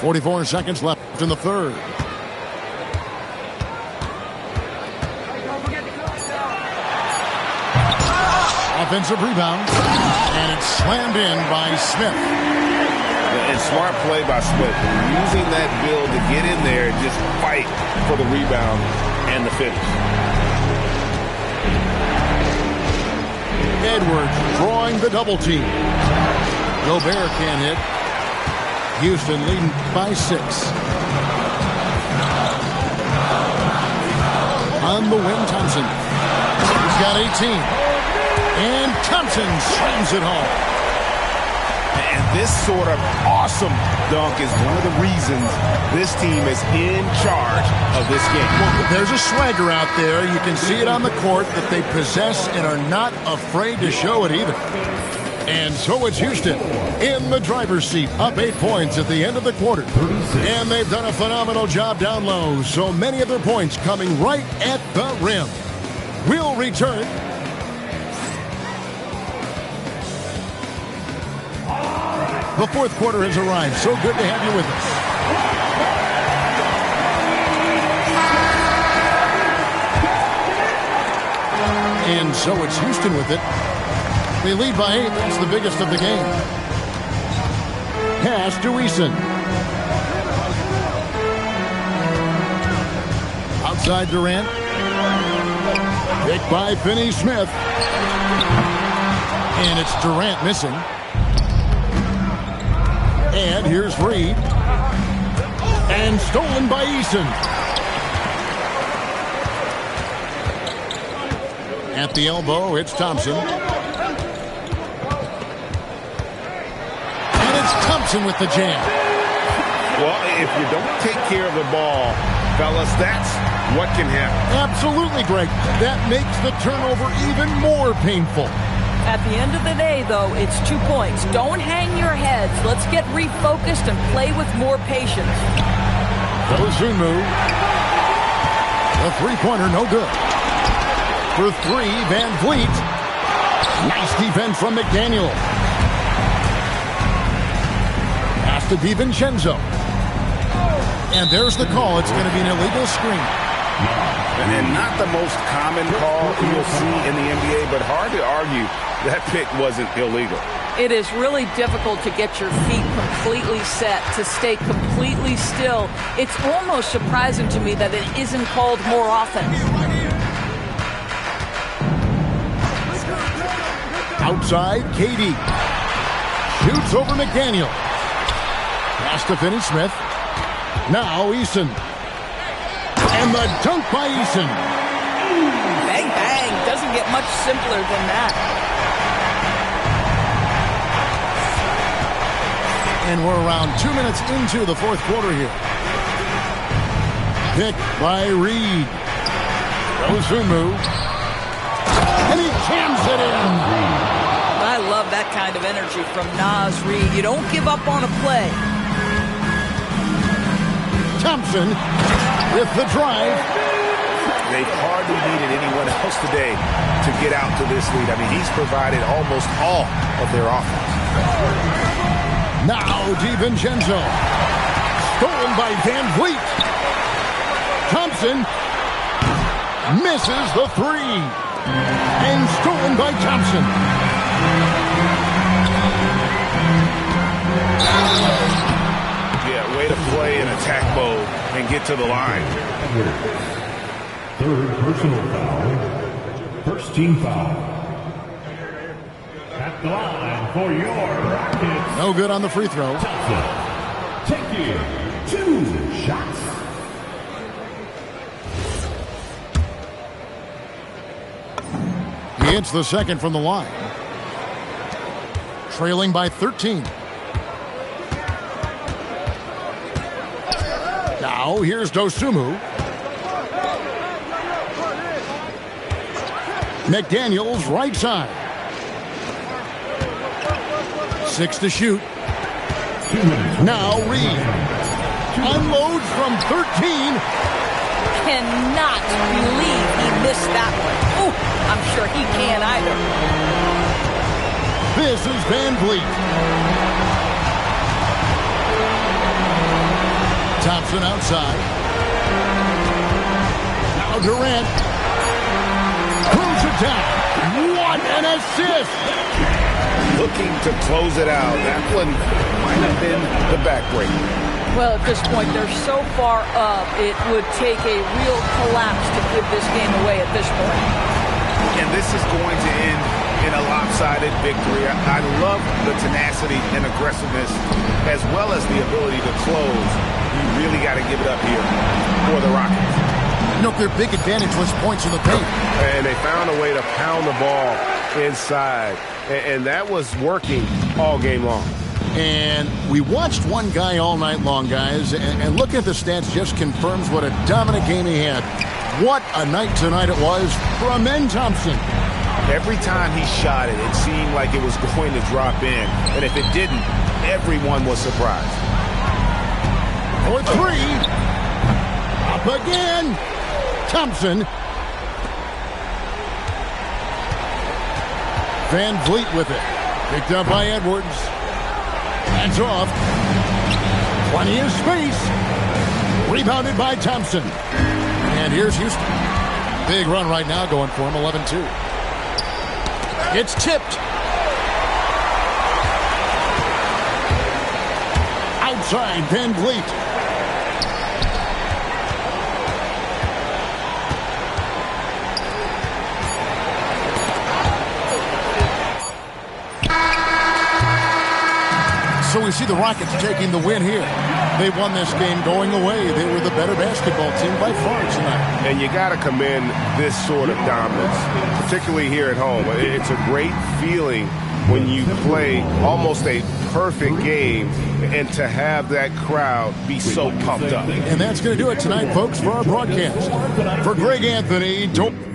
.44 seconds left in the third. Offensive rebound. And it's slammed in by Smith. And smart play by Smith. Using that build to get in there and just fight for the rebound and the finish. Edwards drawing the double team. Gobert can't hit. Houston leading by 6. On the wing, Thompson. He's got 18. And Thompson slams it home. And this sort of awesome dunk is one of the reasons this team is in charge of this game. Well, there's a swagger out there. You can see it on the court that they possess and are not afraid to show it either. And so it's Houston in the driver's seat, up 8 points at the end of the quarter. And they've done a phenomenal job down low. So many of their points coming right at the rim. We'll return. The fourth quarter has arrived. So good to have you with us. And so it's Houston with it. They lead by 8. That's the biggest of the game. Pass to Eason. Outside Durant. Picked by Finney-Smith. And it's Durant missing. And here's Reed. And stolen by Eason. At the elbow, it's Thompson. And it's Thompson with the jam. Well, if you don't take care of the ball, fellas, that's what can happen. Absolutely, Greg. That makes the turnover even more painful. At the end of the day, though, it's 2 points. Don't hang your heads. Let's get refocused and play with more patience. Dosunmu. The three-pointer, no good. For 3, Van Vliet. Nice defense from McDaniel. Pass to DiVincenzo. And there's the call. It's going to be an illegal screen. And not the most common call you'll see in the NBA, but hard to argue that pick wasn't illegal. It is really difficult to get your feet completely set, to stay completely still. It's almost surprising to me that it isn't called more often. Outside, KD. Shoots over McDaniel. Pass to Finney-Smith. Now Eason. And the dunk by Eason. Bang, bang. Doesn't get much simpler than that. And we're around 2 minutes into the fourth quarter here. Picked by Reed. Dosunmu. And he jams it in. I love that kind of energy from Naz Reid. You don't give up on a play. Thompson with the drive. They've hardly needed anyone else today to get out to this lead. I mean, he's provided almost all of their offense. Now DiVincenzo. Stolen by Van Vliet. Thompson misses the 3. And stolen by Thompson. Yeah, way to play in attack mode and get to the line. Third personal foul. First team foul. At the line for your Rockets. No good on the free throw. Taking 2 shots. He hits the second from the line. Trailing by 13. Now here's Dosunmu. McDaniels right side. 6 to shoot. Now Reed. Unloads from 13. Cannot believe he missed that one. Oh, I'm sure he can't either. This is Van Vliet. Thompson outside. Now Durant. Throws it down. What An assist. Looking to close it out. That one might have been the backbreaker. Well, at this point, they're so far up, it would take a real collapse to give this game away at this point. And this is going to end in a lopsided victory. I love the tenacity and aggressiveness, as well as the ability to close. You really got to give it up here for the Rockets. You know, their big advantage was points in the paint. And they found a way to pound the ball inside. And that was working all game long. And we watched one guy all night long, guys, and looking at the stats just confirms what a dominant game he had. What a night tonight it was from Nba Thompson. Every time he shot it, it seemed like it was going to drop in. And if it didn't, everyone was surprised. For three. Up again. Thompson. Van Vliet with it. Picked up by Edwards. Hands off. Plenty of space. Rebounded by Thompson. And here's Houston. Big run right now going for him, 11-2. It's tipped. Outside, Van Vliet. So we see the Rockets taking the win here. They won this game going away. They were the better basketball team by far tonight. And you got to commend this sort of dominance, particularly here at home. It's a great feeling when you play almost a perfect game and to have that crowd be so pumped up. And that's going to do it tonight, folks, for our broadcast. For Greg Anthony, don't...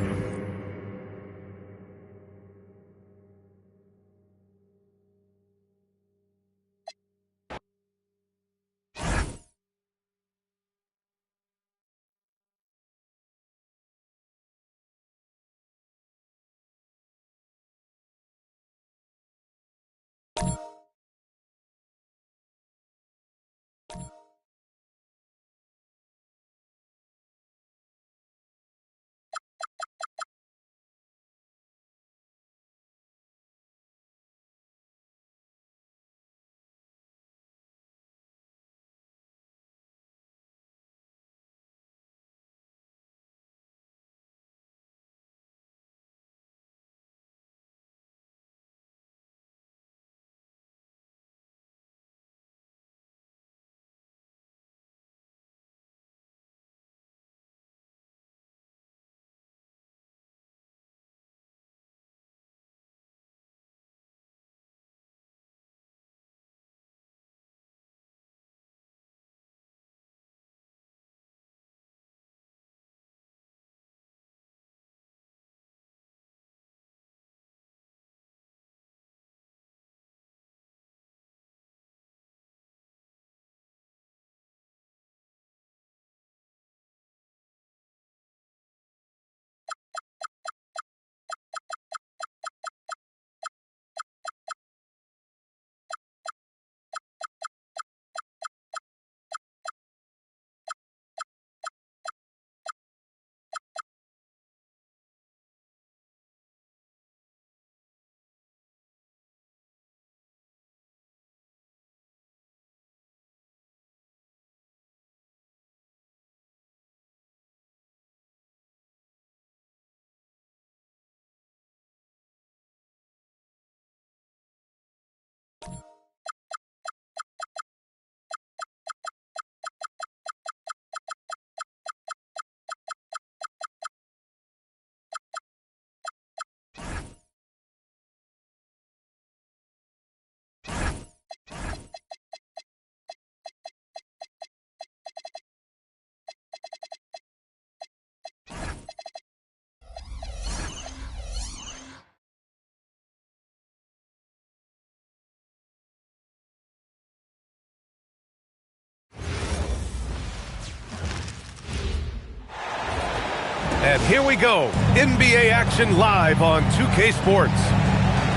And here we go. NBA action live on 2K Sports.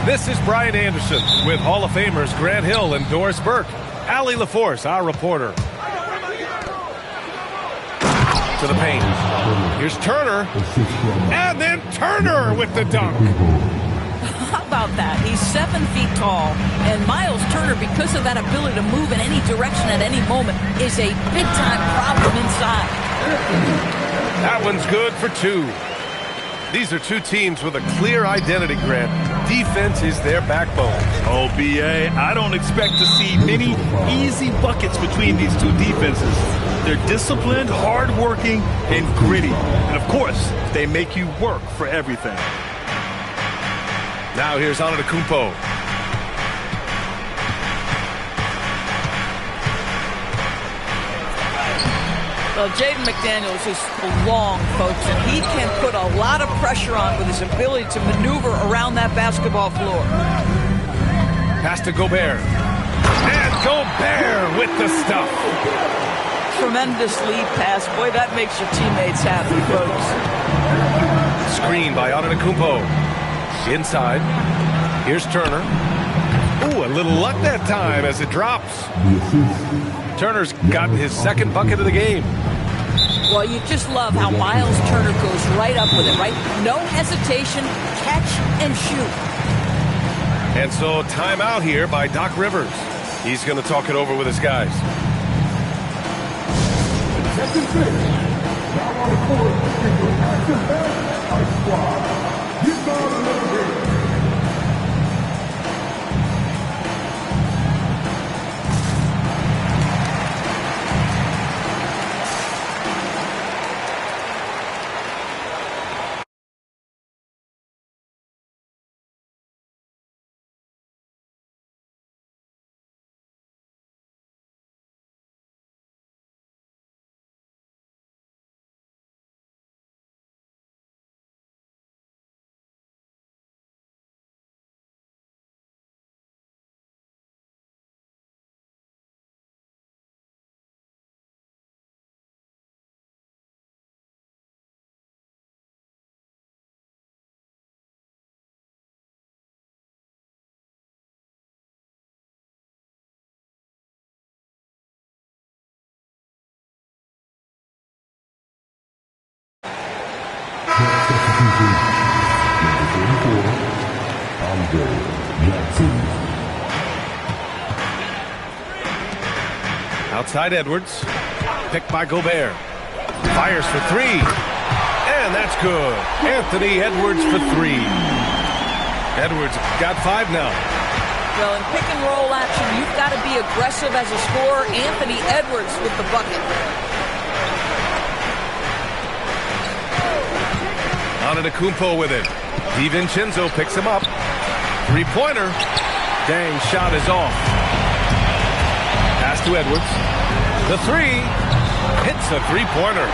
This is Brian Anderson with Hall of Famers Grant Hill and Doris Burke. Allie LaForce, our reporter. To the paint. Here's Turner. And then Turner with the dunk. 7 feet tall, and Miles Turner, because of that ability to move in any direction at any moment, is a big-time problem inside. That one's good for 2. These are two teams with a clear identity, Grant. Defense is their backbone. Oh, B.A., I don't expect to see many easy buckets between these two defenses. They're disciplined, hard-working, and gritty. And, of course, they make you work for everything. Now here's Antetokounmpo. Well, Jaden McDaniels is long, folks, and he can put a lot of pressure on with his ability to maneuver around that basketball floor. Pass to Gobert. And Gobert with the stuff. Tremendous lead pass. Boy, that makes your teammates happy, folks. Screen by Antetokounmpo. Inside. Here's Turner. Ooh, a little luck that time as it drops. Turner's gotten his second bucket of the game. Well, you just love how Miles Turner goes right up with it, right? No hesitation, catch and shoot. And so timeout here by Doc Rivers. He's going to talk it over with his guys. Outside Edwards. Picked by Gobert. Fires for 3. And that's good. Anthony Edwards for 3. Edwards got 5 now. Well, in pick and roll action, you've got to be aggressive as a scorer. Anthony Edwards with the bucket. Antetokounmpo with it. DiVincenzo picks him up. 3-pointer. Dang, shot is off. Pass to Edwards. The 3. Hits a 3-pointer.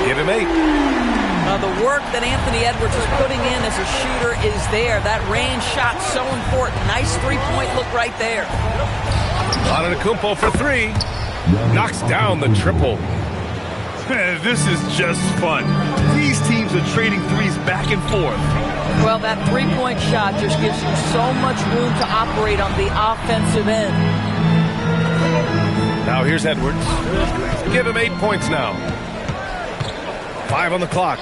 Give him 8. The work that Anthony Edwards is putting in as a shooter is there. That range shot so important. Nice 3-point look right there. Antetokounmpo for 3. Knocks down the triple. This is just fun. These teams are trading threes back and forth. Well, that 3-point shot just gives you so much room to operate on the offensive end. Now here's Edwards. Give him 8 points now. 5 on the clock.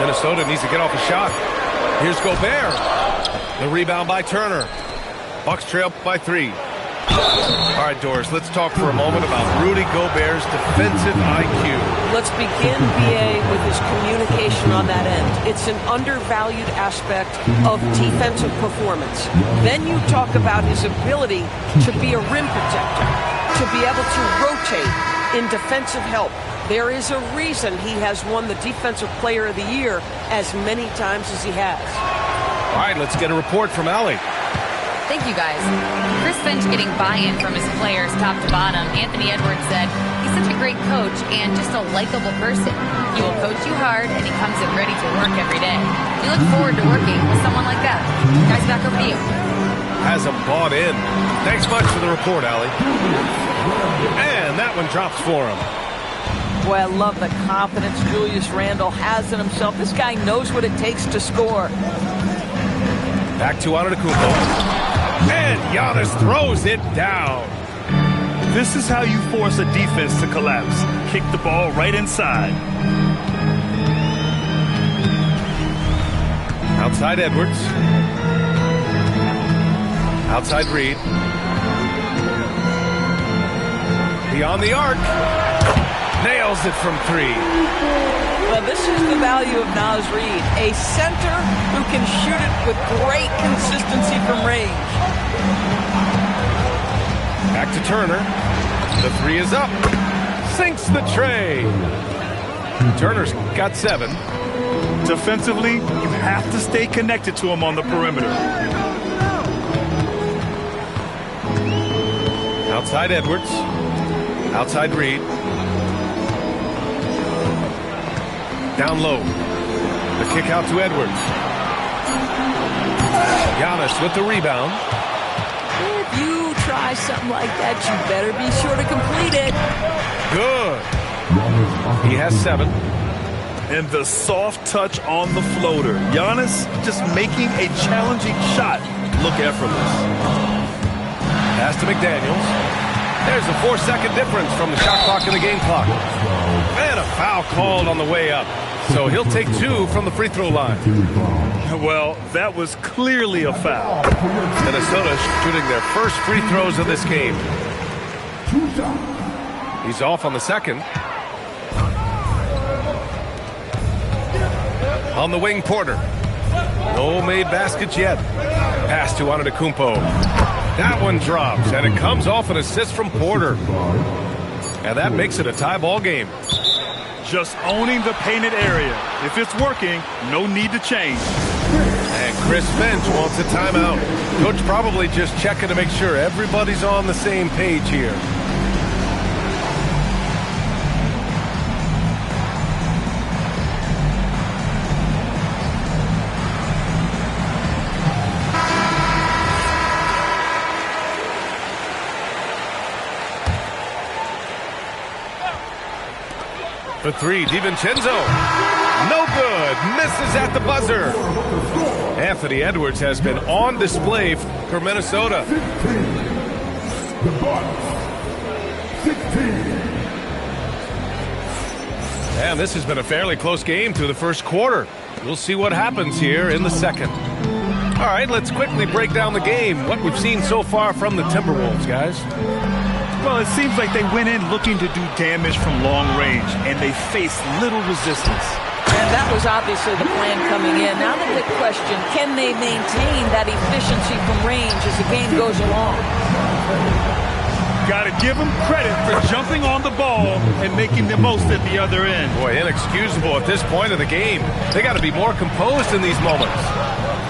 Minnesota needs to get off a shot. Here's Gobert. The rebound by Turner. Bucks trail by 3. All right, Doris, let's talk for a moment about Rudy Gobert's defensive IQ. Let's begin, BA, with his communication on that end. It's an undervalued aspect of defensive performance. Then you talk about his ability to be a rim protector, to be able to rotate in defensive help. There is a reason he has won the Defensive Player of the Year as many times as he has. All right, let's get a report from Allie. Thank you, guys. Chris Finch getting buy-in from his players top to bottom. Anthony Edwards said, he's such a great coach and just a likable person. He will coach you hard, and he comes in ready to work every day. We look forward to working with someone like that. Guys, back over to you. Has him bought in. Thanks much for the report, Allie. And that one drops for him. Boy, I love the confidence Julius Randle has in himself. This guy knows what it takes to score. Back to Antetokounmpo. And Giannis throws it down. This is how you force a defense to collapse. Kick the ball right inside. Outside Edwards. Outside Reed. Beyond the arc. Nails it from 3. Well, this is the value of Naz Reid, a center who can shoot it with great consistency from range. Back to Turner. The 3 is up. Sinks the tray. Turner's got 7. Defensively, you have to stay connected to him on the perimeter. Outside Edwards. Outside Reed. Down low. The kick out to Edwards. Giannis with the rebound. If you try something like that, you better be sure to complete it. Good. He has 7. And the soft touch on the floater. Giannis just making a challenging shot look effortless. Pass to McDaniels. There's a 4-second difference from the shot clock and the game clock. And a foul called on the way up. So he'll take 2 from the free throw line. Well, that was clearly a foul. Minnesota shooting their first free throws of this game. He's off on the second. On the wing, Porter. No made baskets yet. Pass to Antetokounmpo. That one drops, and it comes off an assist from Porter. And that makes it a tie ball game. Just owning the painted area. If it's working, no need to change. And Chris Finch wants a timeout. Coach probably just checking to make sure everybody's on the same page here. For 3, DiVincenzo. No good. Misses at the buzzer. Anthony Edwards has been on display for Minnesota. The Bucks, 16. And this has been a fairly close game through the first quarter. We'll see what happens here in the second. All right, let's quickly break down the game. What we've seen so far from the Timberwolves, guys. Well, it seems like they went in looking to do damage from long range, and they faced little resistance. And that was obviously the plan coming in. Now the big question, can they maintain that efficiency from range as the game goes along? Got to give them credit for jumping on the ball and making the most at the other end. Boy, inexcusable at this point of the game. They got to be more composed in these moments.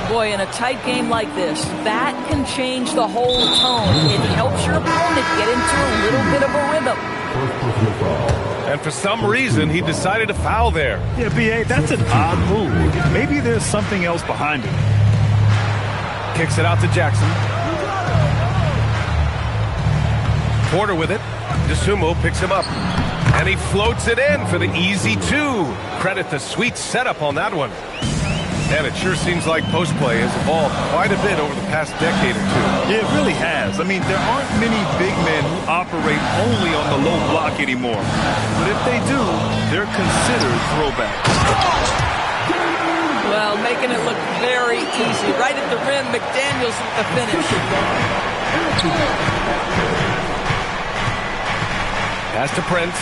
Boy, in a tight game like this, that can change the whole tone. It helps your opponent get into a little bit of a rhythm. And for some reason, he decided to foul there. Yeah, B.A., that's an odd move. Maybe there's something else behind it. Kicks it out to Jackson. Porter with it. DeSumo picks him up. And he floats it in for the easy 2. Credit the sweet setup on that one. And it sure seems like post play has evolved quite a bit over the past decade or 2. Yeah, it really has. I mean, there aren't many big men who operate only on the low block anymore. But if they do, they're considered throwbacks. Well, making it look very easy. Right at the rim, McDaniels with the finish. Pass to Prince.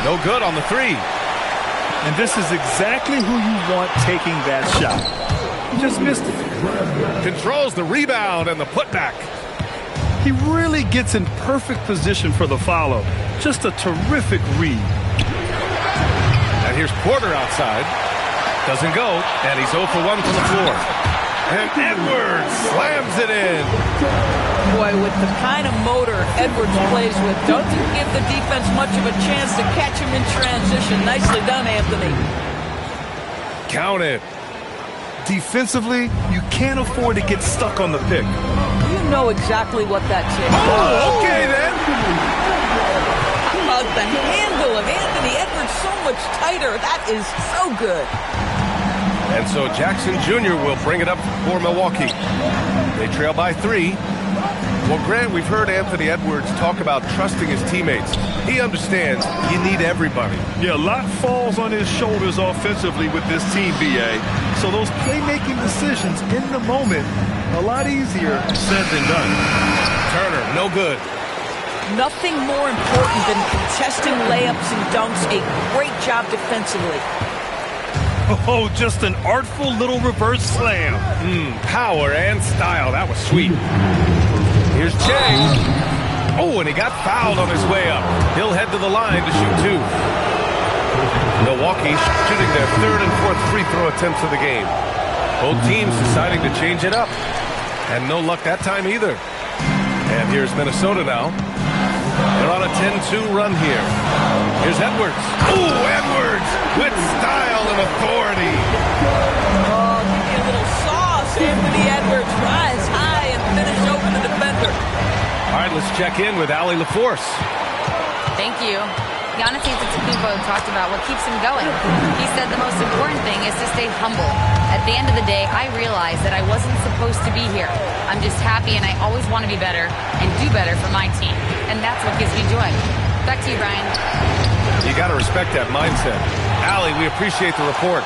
No good on the 3. And this is exactly who you want taking that shot. He just missed it. Controls the rebound and the putback. He really gets in perfect position for the follow. Just a terrific read. And here's Porter outside. Doesn't go, and he's 0 for 1 from the floor. And Edwards slams it in. Boy, with the kind of motor Edwards plays with, don't give the defense much of a chance to catch him in transition. Nicely done, Anthony. Count it. Defensively, you can't afford to get stuck on the pick. You know exactly what that takes. Oh, okay then. How about the handle of Anthony Edwards so much tighter? That is so good. And so Jackson Jr. will bring it up for Milwaukee. They trail by 3. Well, Grant, we've heard Anthony Edwards talk about trusting his teammates. He understands you need everybody. Yeah, a lot falls on his shoulders offensively with this team, BA. So those playmaking decisions in the moment, a lot easier said than done. Turner, no good. Nothing more important than contesting layups and dunks. A great job defensively. Oh, just an artful little reverse slam. Power and style. That was sweet. Here's Chang. Oh, and he got fouled on his way up. He'll head to the line to shoot two. Milwaukee shooting their third and fourth free throw attempts of the game. Both teams deciding to change it up. And no luck that time either. And here's Minnesota now. They're on a 10-2 run here. Here's Edwards. Oh, Edwards with style and authority. Oh, give me a little sauce. Anthony Edwards rise high and finish over the defender. All right, let's check in with Allie LaForce. Thank you. Giannis Antetokounmpo talked about what keeps him going. He said the most important thing is to stay humble. At the end of the day, I realized that I wasn't supposed to be here. I'm just happy, and I always want to be better and do better for my team. And that's what gives me joy. Back to you, Brian. You got to respect that mindset. Allie, we appreciate the report.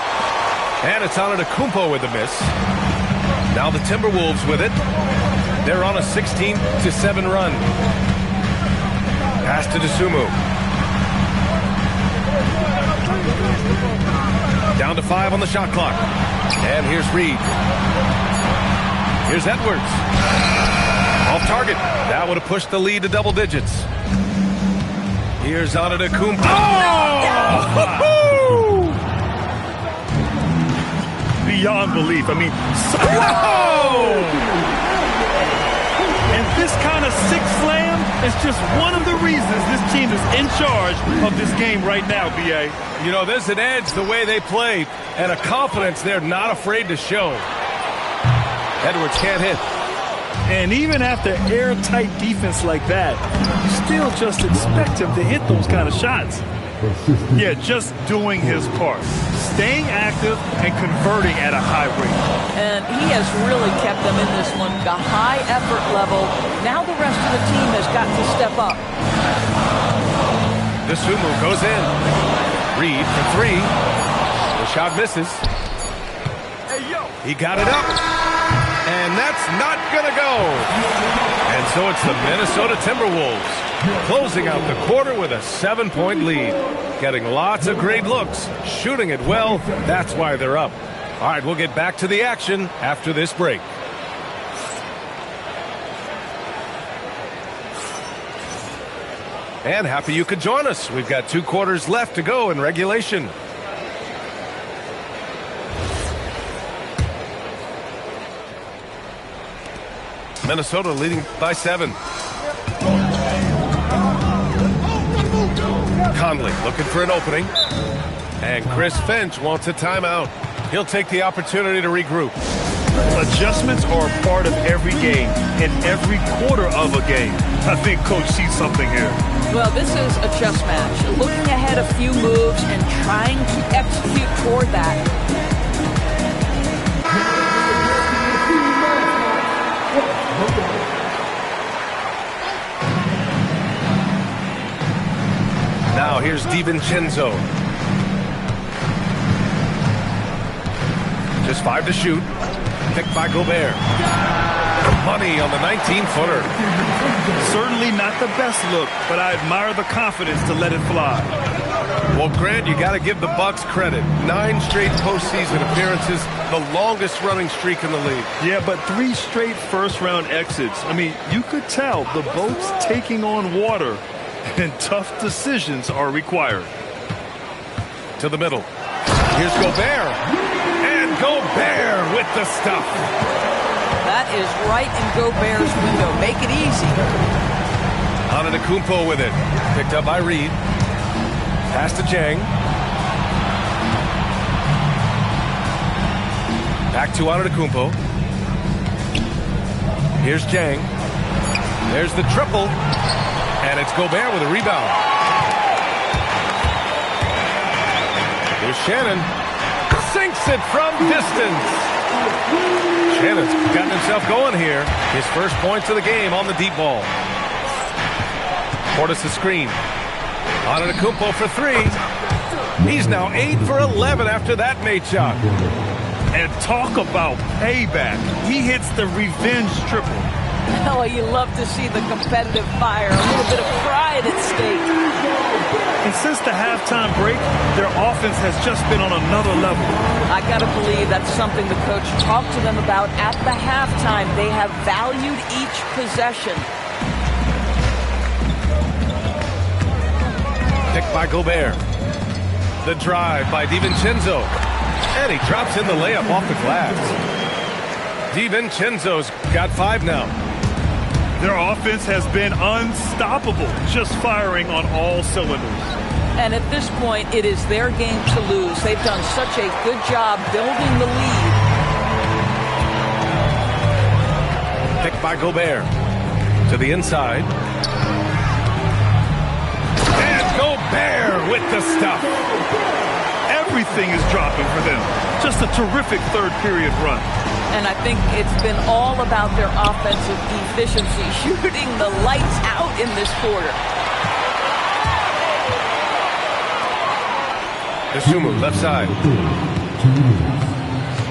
And it's Antetokounmpo with the miss. Now the Timberwolves with it. They're on a 16-7 run. Pass to Dosunmu. Down to 5 on the shot clock. And here's Reed. Here's Edwards. Off target. That would have pushed the lead to double digits. Here's Antetokounmpo. Oh! Beyond belief. I mean, Whoa! And this kind of sick slam is just one of the reasons this team is in charge of this game right now, BA. You know, there's an edge the way they play and a confidence they're not afraid to show. Edwards can't hit. And even after airtight defense like that, you still just expect him to hit those kind of shots. Yeah, just doing his part. Staying active and converting at a high rate. And he has really kept them in this one. The high effort level. Now the rest of the team has got to step up. Dosunmu goes in. Reed for three. The shot misses. He got it up. And that's not going to go. And so it's the Minnesota Timberwolves closing out the quarter with a 7-point lead. Getting lots of great looks. Shooting it well. That's why they're up. All right, we'll get back to the action after this break. And happy you could join us. We've got 2 quarters left to go in regulation. Minnesota leading by 7. Conley looking for an opening. And Chris Finch wants a timeout. He'll take the opportunity to regroup. Adjustments are a part of every game and every quarter of a game. I think Coach sees something here. Well, this is a chess match. Looking ahead a few moves and trying to execute toward that. Now here's DiVincenzo. Just 5 to shoot. Picked by Gobert. Money on the 19-footer. Certainly not the best look, but I admire the confidence to let it fly. Well, Grant, you got to give the Bucks credit. 9 straight postseason appearances, the longest running streak in the league. Yeah, but 3 straight first-round exits. I mean, you could tell the boat's taking on water, and tough decisions are required. To the middle. Here's Gobert. And Gobert with the stuff. That is right in Gobert's window. Make it easy. Antetokounmpo with it. Picked up by Reed. Pass to Chang. Back to Antetokounmpo. Here's Chang. There's the triple. And it's Gobert with a rebound. Here's Shannon. Sinks it from distance. Shannon's gotten himself going here. His first points of the game on the deep ball. Portis the screen. Antetokounmpo for three. He's now 8 for 11 after that made shot. And talk about payback. He hits the revenge triple. Oh, you love to see the competitive fire. A little bit of pride at stake. And since the halftime break, their offense has just been on another level. I got to believe that's something the coach talked to them about at the halftime. They have valued each possession. Picked by Gobert. The drive by DiVincenzo. And he drops in the layup off the glass. DiVincenzo's got 5 now. Their offense has been unstoppable, just firing on all cylinders. And at this point, it is their game to lose. They've done such a good job building the lead. Picked by Gobert. To the inside. And Gobert with the stuff. Everything is dropping for them. Just a terrific third period run. And I think it's been all about their offensive efficiency, shooting the lights out in this quarter. Dosunmu left side.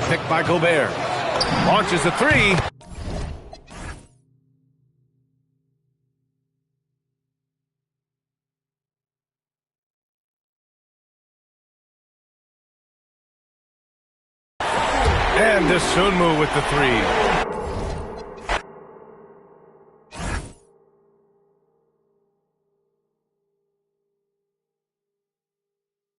Picked by Gobert. Launches a three. And Dosunmu with the three.